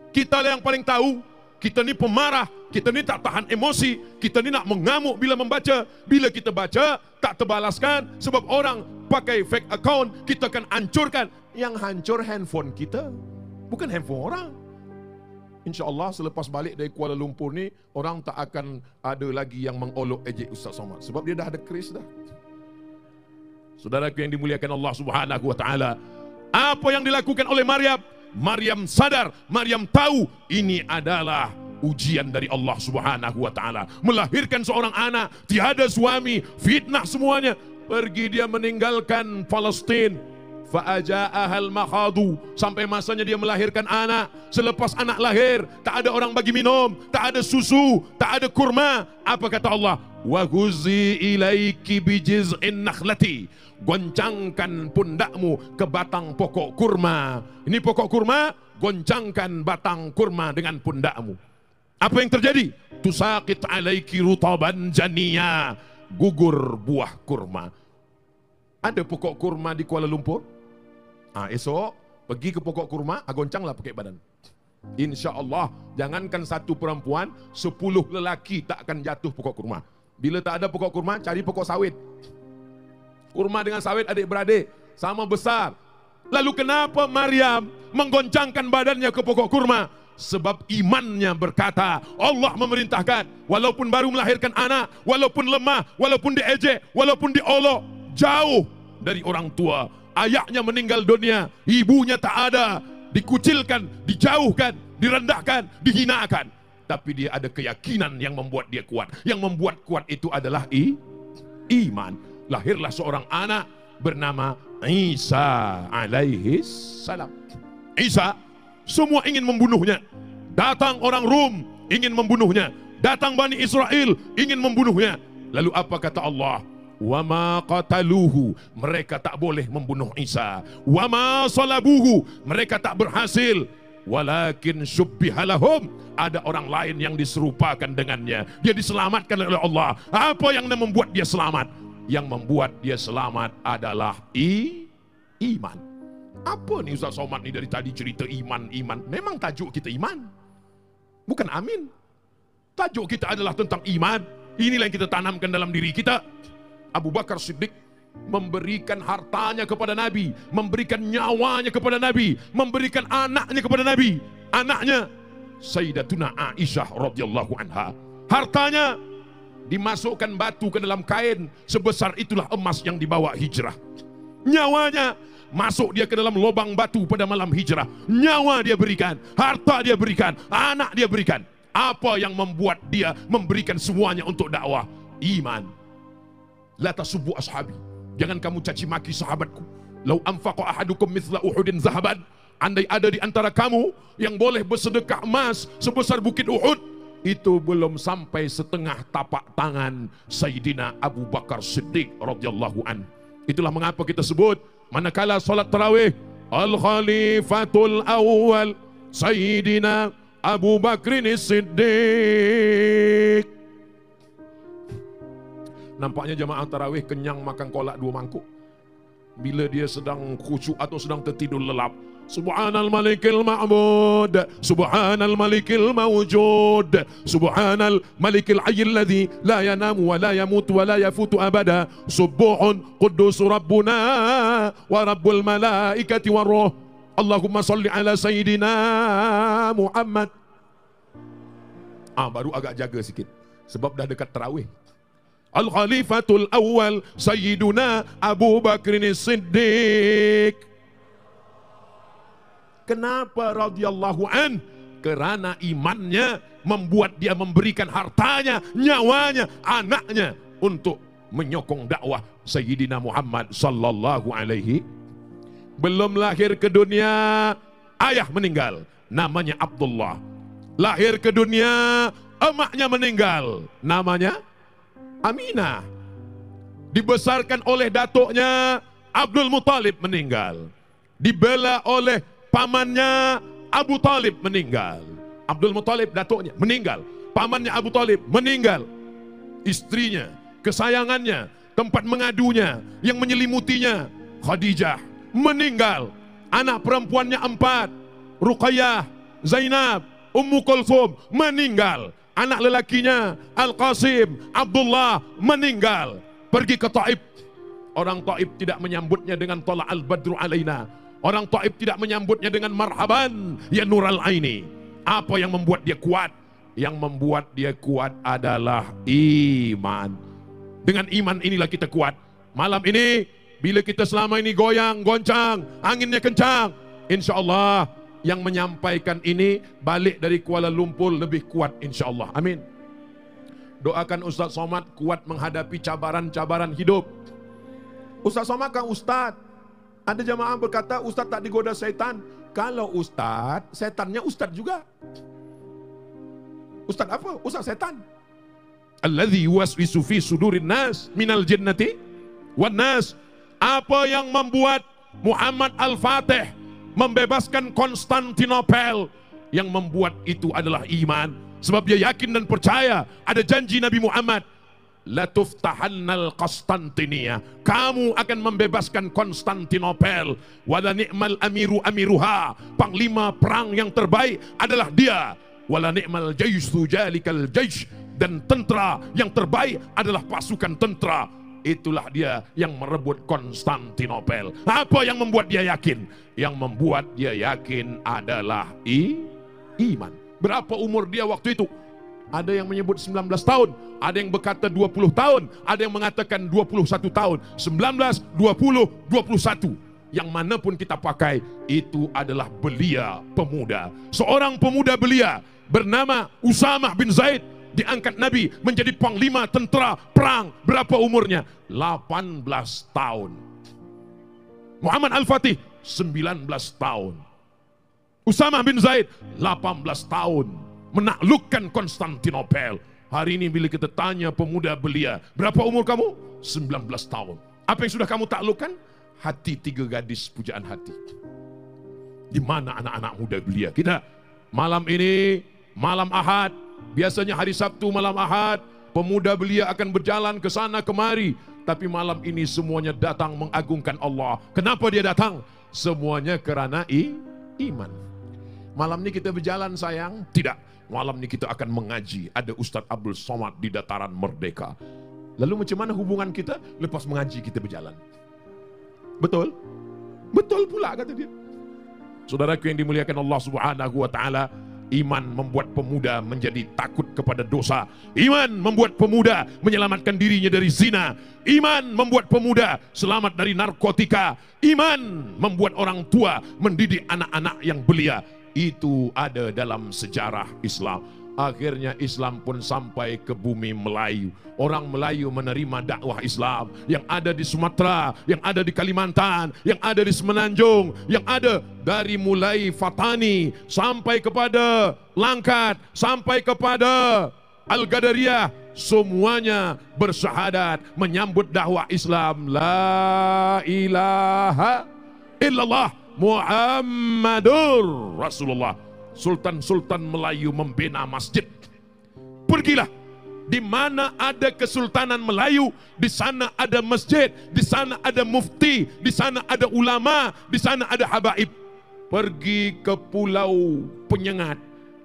Kitalah yang paling tahu. Kita ni pemarah, kita ni tak tahan emosi, kita ni nak mengamuk bila membaca. Bila kita baca, tak terbalaskan sebab orang pakai fake account, kita akan hancurkan. Yang hancur handphone kita, bukan handphone orang. InsyaAllah selepas balik dari Kuala Lumpur ni, orang tak akan ada lagi yang mengolok ejek Ustaz Somad, sebab dia dah ada kris dah. Saudaraku yang dimuliakan Allah Subhanahu wa ta'ala, apa yang dilakukan oleh Maryam? Maryam sadar, Maryam tahu ini adalah ujian dari Allah Subhanahu wa ta'ala. Melahirkan seorang anak, tiada suami, fitnah semuanya. Pergi dia meninggalkan Palestin. Fa'aja'ahal makhadu, sampai masanya dia melahirkan anak. Selepas anak lahir, tak ada orang bagi minum, tak ada susu, tak ada kurma. Apa kata Allah? Wa huzi ilaiki bijiz'in nakhlati, goncangkan pundakmu ke batang pokok kurma. Ini pokok kurma, goncangkan batang kurma dengan pundakmu. Apa yang terjadi? Tusaqit alaiki rutaban janiya, gugur buah kurma. Ada pokok kurma di Kuala Lumpur? Esok pergi ke pokok kurma, goncanglah pakai badan. Insya Allah, jangankan satu perempuan, 10 lelaki tak akan jatuh pokok kurma. Bila tak ada pokok kurma, cari pokok sawit. Kurma dengan sawit adik-beradik, sama besar. Lalu kenapa Maryam menggoncangkan badannya ke pokok kurma? Sebab imannya berkata, Allah memerintahkan, walaupun baru melahirkan anak, walaupun lemah, walaupun diejek, walaupun diolok, jauh dari orang tua. Ayahnya meninggal dunia, ibunya tak ada, dikucilkan, dijauhkan, direndahkan, dihinakan. Tapi dia ada keyakinan yang membuat dia kuat. Yang membuat kuat itu adalah iman. Lahirlah seorang anak bernama Isa alaihi salam. Isa, semua ingin membunuhnya. Datang orang Rum ingin membunuhnya. Datang Bani Israel ingin membunuhnya. Lalu apa kata Allah? Wa ma qataluhu, mereka tak boleh membunuh Isa. Wa ma salabuhu, mereka tak berhasil. Walakin syubbihalahum, ada orang lain yang diserupakan dengannya. Dia diselamatkan oleh Allah. Apa yang membuat dia selamat? Yang membuat dia selamat adalah iman. Apa nih Ustaz Somad nih dari tadi cerita iman. Memang tajuk kita iman, bukan amin. Tajuk kita adalah tentang iman. Inilah yang kita tanamkan dalam diri kita. Abu Bakar Siddiq memberikan hartanya kepada Nabi, memberikan nyawanya kepada Nabi, memberikan anaknya kepada Nabi. Anaknya Sayyidatuna Aisyah radhiyallahu anha. Hartanya dimasukkan batu ke dalam kain, sebesar itulah emas yang dibawa hijrah. Nyawanya masuk dia ke dalam lubang batu pada malam hijrah. Nyawa dia berikan, harta dia berikan, anak dia berikan. Apa yang membuat dia memberikan semuanya untuk dakwah? Iman. La tasubbu ashabi, jangan kamu caci maki sahabatku. Lau anfaqa ahadukum mithla Uhudin zahaban, andai ada di antara kamu yang boleh bersedekah emas sebesar bukit Uhud, itu belum sampai setengah tapak tangan Sayyidina Abu Bakar Siddiq radhiyallahu an. Itulah mengapa kita sebut manakala salat tarawih, Al-Khalifatul Awwal Sayyidina Abu Bakrin Siddiq. Nampaknya jamaah tarawih kenyang makan kolak 2 mangkuk. Bila dia sedang khusyuk atau sedang tertidur lelap, Subhanal Malikil Ma'bud, Subhanal Malikil Mawjud, Subhanal Malikil Hayyil Ladzi la yanamu wa la yamutu wa la yafutu abada, Subuhun Quddus Rabbuna wa Rabbul Malaikati war Ruh. Allahumma salli ala Sayyidina Muhammad. Baru agak jaga sikit sebab dah dekat tarawih. Al-Khalifatul Awwal Sayyiduna Abu Bakrin Siddiq. Kenapa radhiyallahu an? Kerana imannya membuat dia memberikan hartanya, nyawanya, anaknya untuk menyokong dakwah Sayyidina Muhammad sallallahu alaihi. Belum lahir ke dunia, ayah meninggal, namanya Abdullah. Lahir ke dunia, emaknya meninggal, namanya Aminah. Dibesarkan oleh datuknya Abdul Muthalib, meninggal. Dibela oleh pamannya Abu Talib, meninggal. Abdul Muthalib datuknya meninggal, pamannya Abu Talib meninggal. Istrinya, kesayangannya, tempat mengadunya, yang menyelimutinya, Khadijah, meninggal. Anak perempuannya 4, Ruqayyah, Zainab, Ummu Kulthum, meninggal. Anak lelakinya Al-Qasim, Abdullah, meninggal. Pergi ke Taif. Orang Taif tidak menyambutnya dengan Tala al-Badru alaina. Orang Taif tidak menyambutnya dengan marhaban ya Nural Aini. Apa yang membuat dia kuat? Yang membuat dia kuat adalah iman. Dengan iman inilah kita kuat. Malam ini bila kita selama ini goyang, goncang, anginnya kencang, insya Allah yang menyampaikan ini balik dari Kuala Lumpur lebih kuat insya Allah. Amin. Doakan Ustaz Somad kuat menghadapi cabaran-cabaran hidup. Ustaz Somad kan Ustaz. Ada jamaah berkata Ustaz tak digoda setan. Kalau Ustaz, setannya Ustaz juga. Ustaz apa? Ustaz setan. Alladzi yuwaswisu fi sudurin nas minal jinnati wan nas. Apa yang membuat Muhammad Al-Fatih membebaskan Konstantinopel? Yang membuat itu adalah iman. Sebab dia yakin dan percaya ada janji Nabi Muhammad, la tuftahannal Konstantinia, kamu akan membebaskan Konstantinopel. Wala ni'mal amiru amiruha, panglima perang yang terbaik adalah dia. Wala ni'mal jaysu jalikal jaysh, dan tentara yang terbaik adalah pasukan tentara. Itulah dia yang merebut Konstantinopel. Apa yang membuat dia yakin? Yang membuat dia yakin adalah iman. Berapa umur dia waktu itu? Ada yang menyebut 19 tahun, ada yang berkata 20 tahun, ada yang mengatakan 21 tahun, 19, 20, 21. Yang manapun kita pakai, itu adalah belia pemuda. Seorang pemuda belia bernama Usamah bin Zaid diangkat Nabi menjadi panglima tentera perang. Berapa umurnya? 18 tahun. Muhammad Al-Fatih 19 tahun. Usamah bin Zaid 18 tahun menaklukkan Konstantinopel. Hari ini bila kita tanya pemuda belia, berapa umur kamu? 19 tahun. Apa yang sudah kamu taklukkan? Hati 3 gadis pujaan hati. Di mana anak-anak muda belia kita? Malam ini, malam Ahad, biasanya hari Sabtu malam Ahad, pemuda belia akan berjalan ke sana kemari. Tapi malam ini semuanya datang mengagungkan Allah. Kenapa dia datang? Semuanya kerana iman. Malam ini kita berjalan sayang? Tidak. Malam ini kita akan mengaji. Ada Ustadz Abdul Somad di Dataran Merdeka. Lalu macam mana hubungan kita? Lepas mengaji kita berjalan. Betul? Betul pula kata dia. Saudaraku yang dimuliakan Allah Subhanahu wa taala, iman membuat pemuda menjadi takut kepada dosa. Iman membuat pemuda menyelamatkan dirinya dari zina. Iman membuat pemuda selamat dari narkotika. Iman membuat orang tua mendidik anak-anak yang belia. Itu ada dalam sejarah Islam. Akhirnya Islam pun sampai ke bumi Melayu. Orang Melayu menerima dakwah Islam. Yang ada di Sumatera, yang ada di Kalimantan, yang ada di Semenanjung, yang ada dari mulai Fatani sampai kepada Langkat, sampai kepada Al-Qadariyah. Semuanya bersyahadat menyambut dakwah Islam. La ilaha illallah Muhammadur Rasulullah. Sultan-sultan Melayu membina masjid. Pergilah di mana ada Kesultanan Melayu, di sana ada masjid, di sana ada mufti, di sana ada ulama, di sana ada habaib. Pergi ke Pulau Penyengat,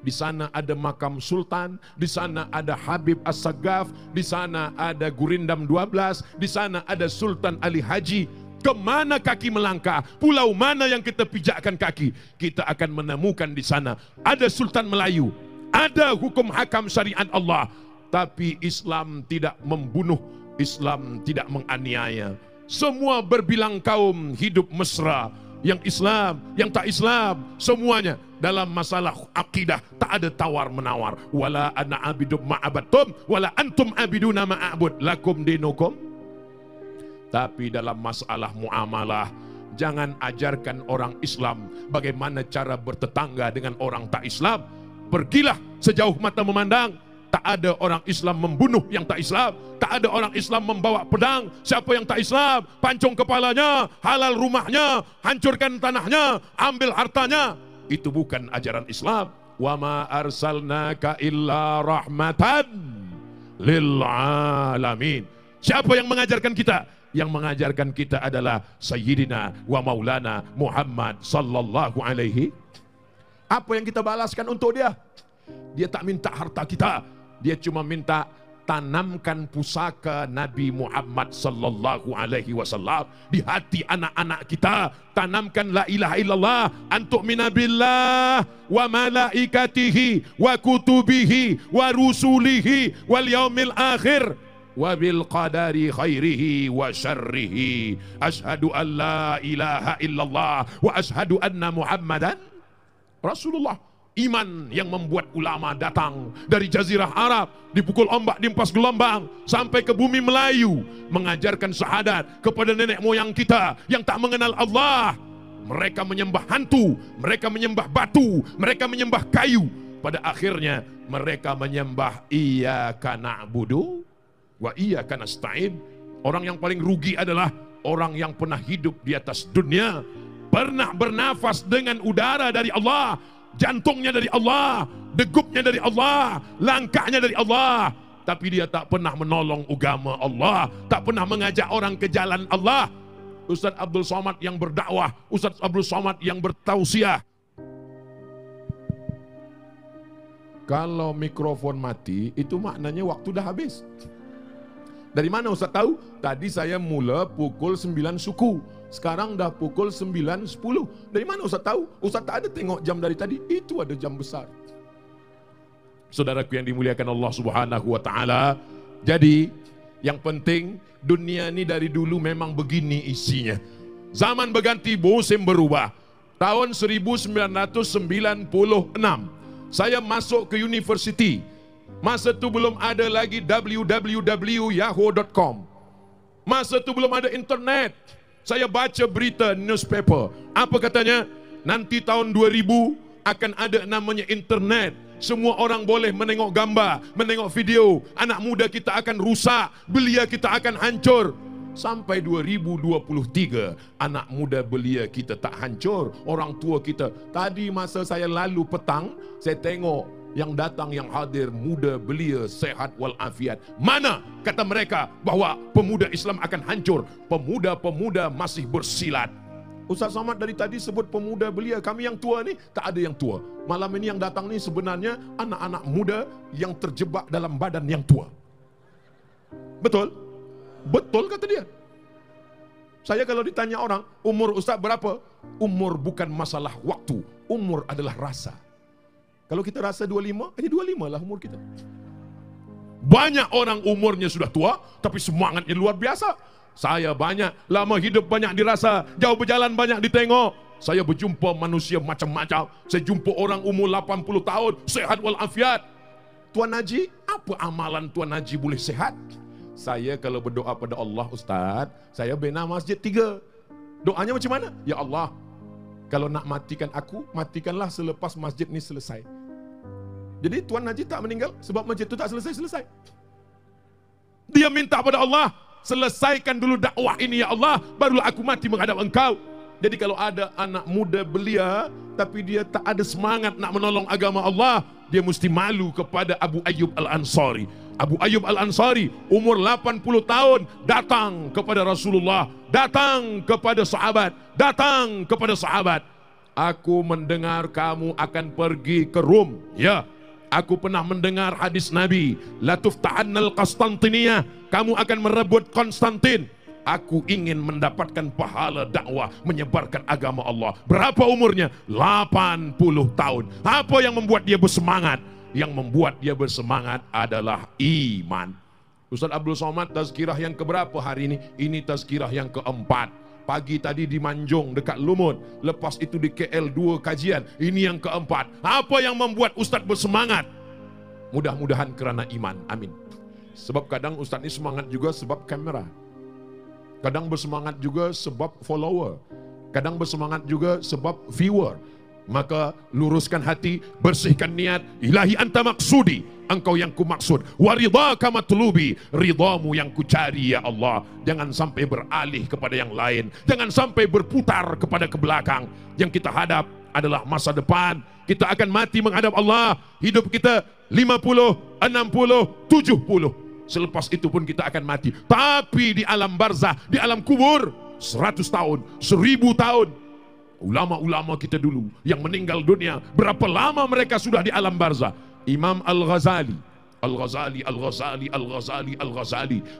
di sana ada makam sultan, di sana ada Habib As-Sagaf, di sana ada Gurindam 12, di sana ada Sultan Ali Haji. Kemana kaki melangkah, pulau mana yang kita pijakkan kaki, kita akan menemukan di sana ada Sultan Melayu, ada hukum hakam syariat Allah. Tapi Islam tidak membunuh, Islam tidak menganiaya. Semua berbilang kaum hidup mesra. Yang Islam, yang tak Islam, semuanya dalam masalah akidah tak ada tawar menawar. Wala ana abidum ma'abatum, wala antum abiduna ma'abud, lakum dinukum. Tapi dalam masalah muamalah, jangan ajarkan orang Islam bagaimana cara bertetangga dengan orang tak Islam. Pergilah sejauh mata memandang. Tak ada orang Islam membunuh yang tak Islam. Tak ada orang Islam membawa pedang. Siapa yang tak Islam, pancung kepalanya, halal rumahnya, hancurkan tanahnya, ambil hartanya. Itu bukan ajaran Islam. Wa ma arsalnaka illa rahmatan lil alamin. Siapa yang mengajarkan kita? Yang mengajarkan kita adalah Sayyidina wa Maulana Muhammad sallallahu alaihi. Apa yang kita balaskan untuk dia? Dia tak minta harta kita. Dia cuma minta tanamkan pusaka Nabi Muhammad sallallahu alaihi wasallam di hati anak-anak kita. Tanamkan la ilaha illallah, antu'mina billah wa malaikatihi wa kutubihi wa rusulihi wal yaumil akhir wa bil qadari khairihi wa syarrihi. Ashhadu an la ilaha illallah wa ashhadu anna Muhammadan Rasulullah. Iman yang membuat ulama datang dari Jazirah Arab, dipukul ombak, diempas gelombang, sampai ke bumi Melayu, mengajarkan syahadat kepada nenek moyang kita yang tak mengenal Allah. Mereka menyembah hantu, mereka menyembah batu, mereka menyembah kayu. Pada akhirnya mereka menyembah iyyaka na'budu wa iyyaka nasta'in. Orang yang paling rugi adalah orang yang pernah hidup di atas dunia, pernah bernafas dengan udara dari Allah, jantungnya dari Allah, degupnya dari Allah, langkahnya dari Allah, tapi dia tak pernah menolong agama Allah, tak pernah mengajak orang ke jalan Allah. Ustaz Abdul Somad yang berdakwah, Ustaz Abdul Somad yang bertausiah, Kalau mikrofon mati, itu maknanya waktu dah habis. Dari mana Ustaz tahu? Tadi saya mula pukul 9 suku. Sekarang dah pukul 9.10. Dari mana Ustaz tahu? Ustaz tak ada tengok jam dari tadi. Itu ada jam besar. Saudaraku yang dimuliakan Allah Subhanahu wa taala. Jadi, yang penting dunia ini dari dulu memang begini isinya. Zaman berganti, musim berubah. Tahun 1996, saya masuk ke university. Masa itu belum ada lagi www.yahoo.com. Masa itu belum ada internet. Saya baca berita newspaper. Apa katanya? Nanti tahun 2000 akan ada namanya internet. Semua orang boleh menengok gambar, menengok video. Anak muda kita akan rusak, belia kita akan hancur. Sampai 2023, anak muda belia kita tak hancur. Orang tua kita. Tadi masa saya lalu petang, saya tengok yang datang, yang hadir, muda, belia, sehat walafiat. Mana kata mereka bahwa pemuda Islam akan hancur? Pemuda-pemuda masih bersilat. Ustaz Somad dari tadi sebut pemuda belia. Kami yang tua ni, tak ada yang tua. Malam ini yang datang ni sebenarnya anak-anak muda yang terjebak dalam badan yang tua. Betul? Betul kata dia. Saya kalau ditanya orang, umur Ustaz berapa? Umur bukan masalah waktu. Umur adalah rasa. Kalau kita rasa 25, jadi 25 lah umur kita. Banyak orang umurnya sudah tua, tapi semangatnya luar biasa. Saya banyak, lama hidup banyak dirasa, jauh berjalan banyak ditengok. Saya berjumpa manusia macam-macam. Saya jumpa orang umur 80 tahun, sehat walafiat. Tuan Haji, apa amalan Tuan Haji boleh sehat? Saya kalau berdoa pada Allah Ustaz, saya bina masjid 3. Doanya macam mana? Ya Allah, kalau nak matikan aku, matikanlah selepas masjid ni selesai. Jadi Tuan Haji tak meninggal sebab masjid itu tak selesai-selesai. Dia minta pada Allah, selesaikan dulu dakwah ini ya Allah, barulah aku mati menghadap engkau. Jadi kalau ada anak muda belia, tapi dia tak ada semangat nak menolong agama Allah, dia mesti malu kepada Abu Ayyub Al-Ansari. Abu Ayyub Al-Ansari umur 80 tahun datang kepada Rasulullah, datang kepada sahabat. Aku mendengar kamu akan pergi ke Rom. Ya, aku pernah mendengar hadis Nabi, la tufta'annal Qastantiniyah, kamu akan merebut Konstantin. Aku ingin mendapatkan pahala dakwah menyebarkan agama Allah. Berapa umurnya? 80 tahun. Apa yang membuat dia bersemangat? Yang membuat dia bersemangat adalah iman. Ustaz Abdul Somad tazkirah yang keberapa hari ini? Ini tazkirah yang keempat. Pagi tadi di Manjung dekat Lumut, lepas itu di KL 2 kajian. Ini yang keempat. Apa yang membuat Ustaz bersemangat? Mudah-mudahan kerana iman. Amin. Sebab kadang Ustaz ini semangat juga sebab kamera. Kadang bersemangat juga sebab follower. Kadang bersemangat juga sebab viewer. Maka luruskan hati, bersihkan niat. Ilahi anta maksudi, engkau yang ku maksud. Waridhaka matlubi, ridhamu yang ku cari ya Allah. Jangan sampai beralih kepada yang lain. Jangan sampai berputar kepada ke belakang. Yang kita hadap adalah masa depan. Kita akan mati menghadap Allah. Hidup kita 50, 60, 70. Selepas itu pun kita akan mati. Tapi di alam barzah, di alam kubur, 100 tahun, 1000 tahun. Ulama-ulama kita dulu yang meninggal dunia, berapa lama mereka sudah di alam barzah? Imam Al-Ghazali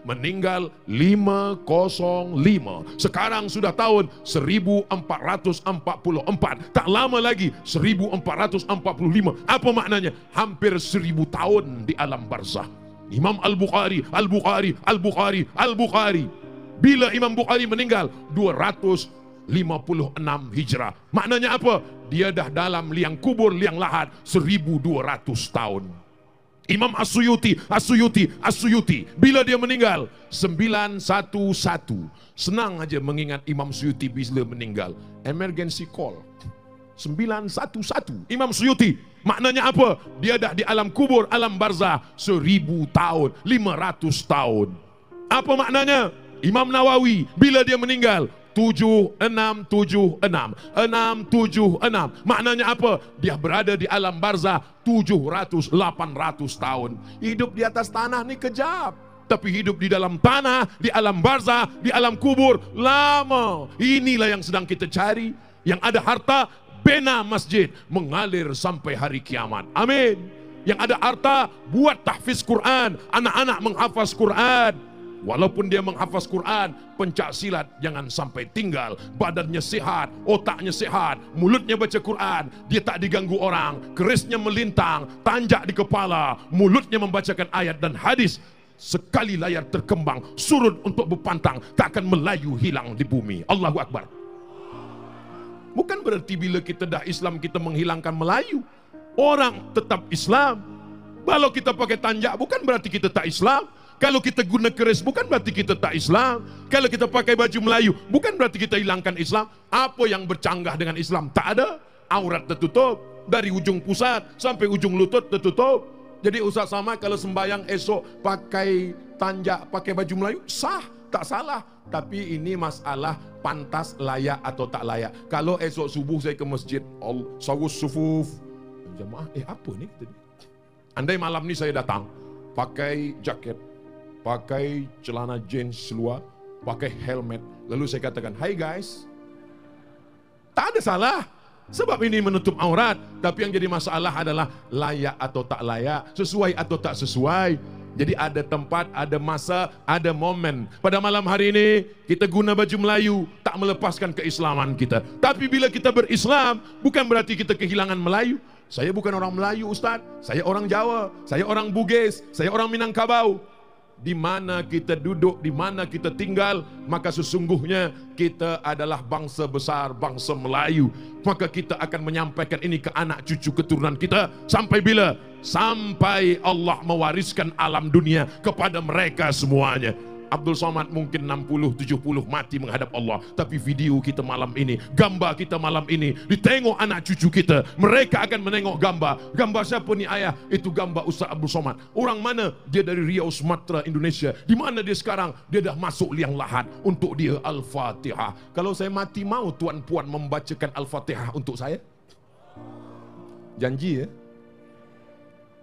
meninggal 505. Sekarang sudah tahun 1444. Tak lama lagi 1445. Apa maknanya? Hampir 1000 tahun di alam barzah. Imam Al-Bukhari. Bila Imam Bukhari meninggal 256 Hijrah. Maknanya apa? Dia dah dalam liang kubur, liang lahat 1200 tahun. Imam As-Suyuti. Bila dia meninggal 911. Senang aja mengingat Imam Suyuti bila meninggal. Emergency call 911. Imam Suyuti. Maknanya apa? Dia dah di alam kubur, alam barzah 1000 tahun, 500 tahun. Apa maknanya? Imam Nawawi bila dia meninggal 676. Maknanya apa? Dia berada di alam barzah 700-800 tahun. Hidup di atas tanah ni kejap, tapi hidup di dalam tanah, di alam barzah, di alam kubur lama. Inilah yang sedang kita cari. Yang ada harta, bina masjid, mengalir sampai hari kiamat. Amin. Yang ada harta, buat tahfiz Quran. Anak-anak menghafaz Quran. Walaupun dia menghafaz Quran, pencak silat jangan sampai tinggal. Badannya sehat, otaknya sehat, mulutnya baca Quran, dia tak diganggu orang, kerisnya melintang, tanjak di kepala, mulutnya membacakan ayat dan hadis. Sekali layar terkembang, surut untuk berpantang, tak akan melayu hilang di bumi. Allahu Akbar. Bukan berarti bila kita dah Islam kita menghilangkan Melayu. Orang tetap Islam. Kalau kita pakai tanjak bukan berarti kita tak Islam. Kalau kita guna keris bukan berarti kita tak Islam. Kalau kita pakai baju Melayu bukan berarti kita hilangkan Islam. Apa yang bercanggah dengan Islam? Tak ada. Aurat tertutup. Dari ujung pusat sampai ujung lutut tertutup. Jadi Ustaz Samad kalau sembahyang esok pakai tanjak, pakai baju Melayu, sah, tak salah. Tapi ini masalah pantas, layak atau tak layak. Kalau esok subuh saya ke masjid, sawus sufuf, jamaah, apa ni? Andai malam ni saya datang, pakai jaket, pakai celana jeans seluar, pakai helmet, lalu saya katakan, "Hai guys," tak ada salah. Sebab ini menutup aurat. Tapi yang jadi masalah adalah layak atau tak layak, sesuai atau tak sesuai. Jadi ada tempat, ada masa, ada momen. Pada malam hari ini kita guna baju Melayu, tak melepaskan keislaman kita. Tapi bila kita berislam, bukan berarti kita kehilangan Melayu. Saya bukan orang Melayu Ustaz, saya orang Jawa, saya orang Bugis, saya orang Minangkabau. Di mana kita duduk, di mana kita tinggal, maka sesungguhnya kita adalah bangsa besar, bangsa Melayu. Maka kita akan menyampaikan ini ke anak cucu keturunan kita. Sampai bila? Sampai Allah mewariskan alam dunia kepada mereka semuanya. Abdul Somad mungkin 60-70 mati menghadap Allah. Tapi video kita malam ini, gambar kita malam ini, ditengok anak cucu kita. Mereka akan menengok gambar. Gambar siapa ni ayah? Itu gambar Ustaz Abdul Somad. Orang mana? Dia dari Riau, Sumatera, Indonesia. Di mana dia sekarang? Dia dah masuk liang lahat. Untuk dia Al-Fatihah. Kalau saya mati, mau tuan-puan membacakan Al-Fatihah untuk saya? Janji ya?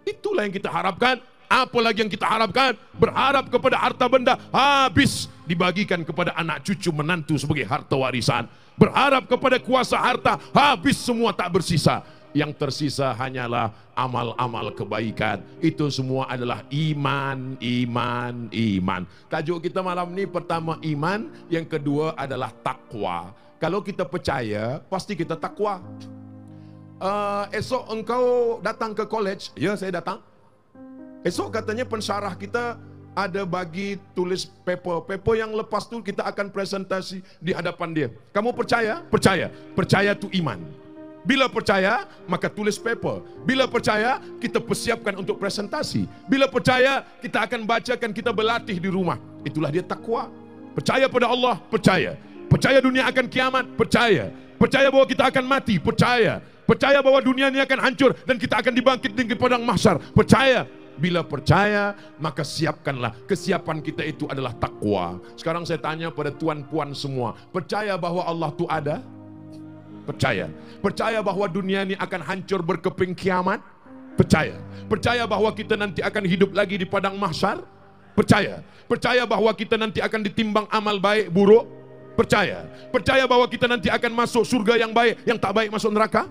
Itulah yang kita harapkan. Apa lagi yang kita harapkan? Berharap kepada harta benda habis dibagikan kepada anak cucu menantu sebagai harta warisan. Berharap kepada kuasa harta habis semua tak bersisa. Yang tersisa hanyalah amal-amal kebaikan. Itu semua adalah iman, iman, iman. Tajuk kita malam ni pertama iman, yang kedua adalah takwa. Kalau kita percaya, pasti kita takwa. Esok engkau datang ke college, ya saya datang. Esok katanya pensyarah kita ada bagi tulis paper yang lepas tu kita akan presentasi di hadapan dia. Kamu percaya? Percaya. Percaya tu iman. Bila percaya, maka tulis paper. Bila percaya, kita persiapkan untuk presentasi. Bila percaya, kita akan bacakan, kita berlatih di rumah. Itulah dia takwa. Percaya pada Allah, percaya. Percaya dunia akan kiamat, percaya. Percaya bahwa kita akan mati, percaya. Percaya bahwa dunia ini akan hancur dan kita akan dibangkit di padang mahsyar, percaya. Bila percaya, maka siapkanlah. Kesiapan kita itu adalah takwa. Sekarang saya tanya pada tuan-puan semua, percaya bahwa Allah itu ada? Percaya. Percaya bahwa dunia ini akan hancur berkeping kiamat? Percaya. Percaya bahwa kita nanti akan hidup lagi di padang mahsyar? Percaya. Percaya bahwa kita nanti akan ditimbang amal baik buruk? Percaya. Percaya bahwa kita nanti akan masuk surga yang baik, yang tak baik masuk neraka?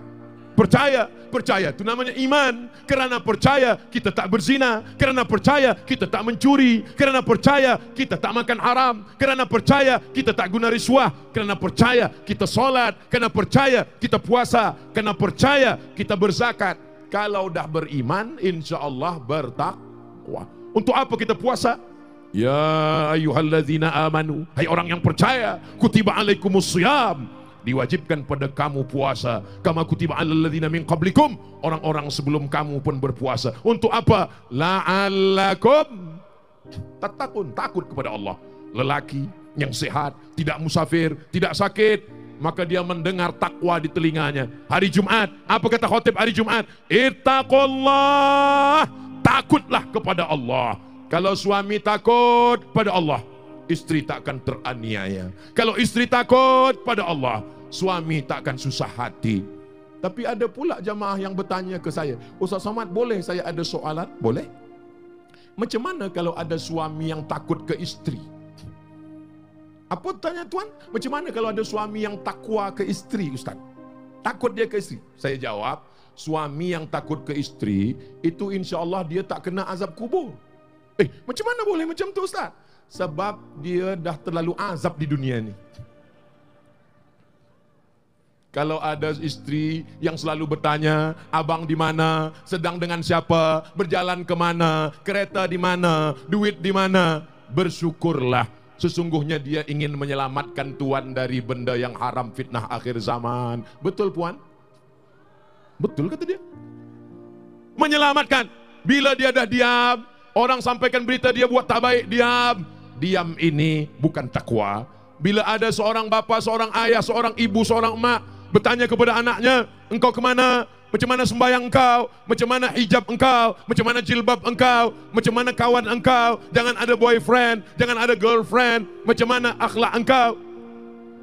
Percaya, percaya, itu namanya iman. Kerana percaya kita tak berzina, kerana percaya kita tak mencuri, kerana percaya kita tak makan haram, kerana percaya kita tak guna riswah, kerana percaya kita solat, kerana percaya kita puasa, kerana percaya kita berzakat. Kalau dah beriman, insya-Allah bertakwa. Untuk apa kita puasa? Ya ayyuhalladzina amanu, hai orang yang percaya, kutiba alaikumusshiyam, diwajibkan pada kamu puasa, kama kutiba alal ladzina min qablikum, orang-orang sebelum kamu pun berpuasa. Untuk apa? La'allakum tattaqun, takut kepada Allah. Lelaki yang sehat, tidak musafir, tidak sakit, maka dia mendengar takwa di telinganya. Hari Jumat, apa kata khotib hari Jumat? Ittaqullah, takutlah kepada Allah. Kalau suami takut pada Allah, istri tak akan teraniaya. Kalau istri takut pada Allah, suami tak akan susah hati. Tapi ada pula jamaah yang bertanya ke saya, Ustaz Somad, boleh saya ada soalan? Boleh. Macam mana kalau ada suami yang takut ke istri? Apa tanya tuan? Macam mana kalau ada suami yang takwa ke istri, Ustaz? Takut dia ke istri? Saya jawab, suami yang takut ke istri, itu insya Allah dia tak kena azab kubur. Macam mana boleh macam tu Ustaz? Sebab dia dah terlalu azab di dunia ni. Kalau ada istri yang selalu bertanya, abang di mana, sedang dengan siapa, berjalan ke mana, kereta di mana, duit di mana, bersyukurlah. Sesungguhnya dia ingin menyelamatkan tuan dari benda yang haram, fitnah akhir zaman. Betul puan? Betul kata dia. Menyelamatkan. Bila dia dah diam, orang sampaikan berita dia buat tak baik, diam. Diam ini bukan takwa. Bila ada seorang bapa, seorang ayah, seorang ibu, seorang emak bertanya kepada anaknya, engkau kemana? Macam mana sembahyang engkau? Macam mana hijab engkau? Macam mana jilbab engkau? Macam mana kawan engkau? Jangan ada boyfriend, jangan ada girlfriend. Macam mana akhlak engkau?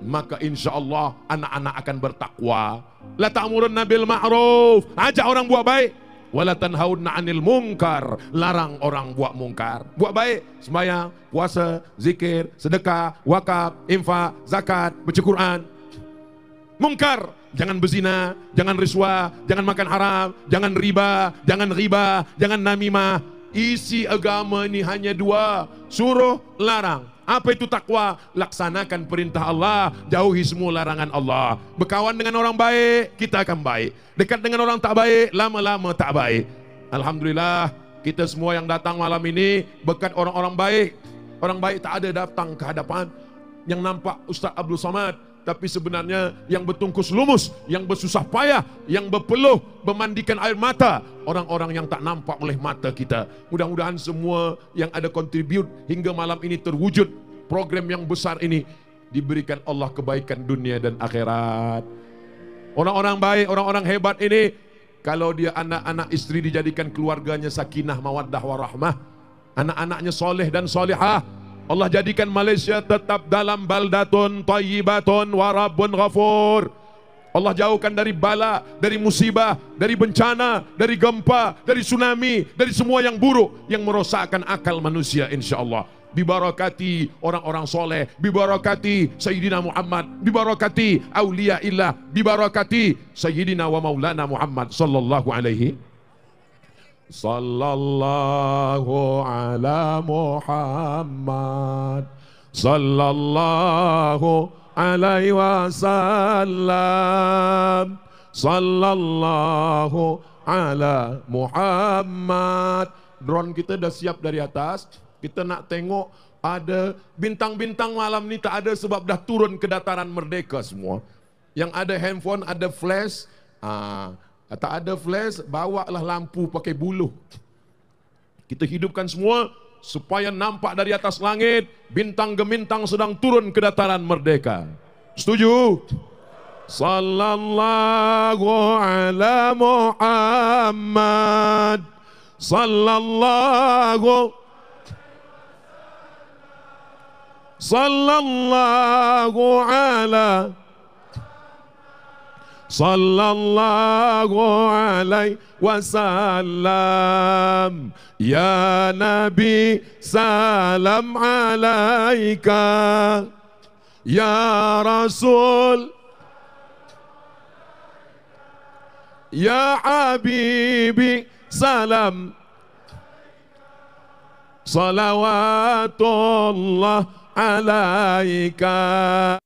Maka insya Allah anak-anak akan bertakwa. La ta'murunna bil ma'ruf, ajak orang buat baik. Wala tanhauna 'anil munkar, larang orang buat mungkar. Buat baik, sembahyang, puasa, zikir, sedekah, wakaf, infak, zakat, baca Quran. Mungkar, jangan berzina, jangan riswah, jangan makan haram, jangan riba, jangan namimah. Isi agama ini hanya dua, suruh, larang. Apa itu takwa? Laksanakan perintah Allah, jauhi semua larangan Allah. Berkawan dengan orang baik, kita akan baik. Dekat dengan orang tak baik, lama-lama tak baik. Alhamdulillah, kita semua yang datang malam ini berkat orang-orang baik. Orang baik tak ada datang ke hadapan yang nampak Ustaz Abdul Samad, tapi sebenarnya yang bertungkus lumus, yang bersusah payah, yang berpeluh, memandikan air mata, orang-orang yang tak nampak oleh mata kita. Mudah-mudahan semua yang ada kontribut hingga malam ini terwujud. Program yang besar ini diberikan Allah kebaikan dunia dan akhirat. Orang-orang baik, orang-orang hebat ini, kalau dia anak-anak istri dijadikan keluarganya sakinah, mawaddah, warahmah, anak-anaknya soleh dan solihah, Allah jadikan Malaysia tetap dalam baldatun thayyibatun wa rabbun ghafur. Allah jauhkan dari bala, dari musibah, dari bencana, dari gempa, dari tsunami, dari semua yang buruk yang merosakkan akal manusia insya-Allah. Bibarakati orang-orang soleh, bibarakati Sayyidina Muhammad, bibarakati awliyaillah, bibarakati Sayyidina wa Maulana Muhammad sallallahu alaihi sallallahu ala Muhammad sallallahu alaihi wasallam sallallahu ala Muhammad. Drone kita dah siap dari atas. Kita nak tengok ada bintang-bintang malam ni tak ada sebab dah turun ke dataran merdeka semua. Yang ada handphone, ada flash, tak ada flash, bawalah lampu pakai buluh. Kita hidupkan semua supaya nampak dari atas langit bintang gemintang sedang turun ke dataran merdeka. Setuju? Sallallahu ala Muhammad sallallahu ala sallallahu alaihi wasallam. Ya Nabi salam alaika, ya Rasul, ya Habibi salam, salawatullah alaika.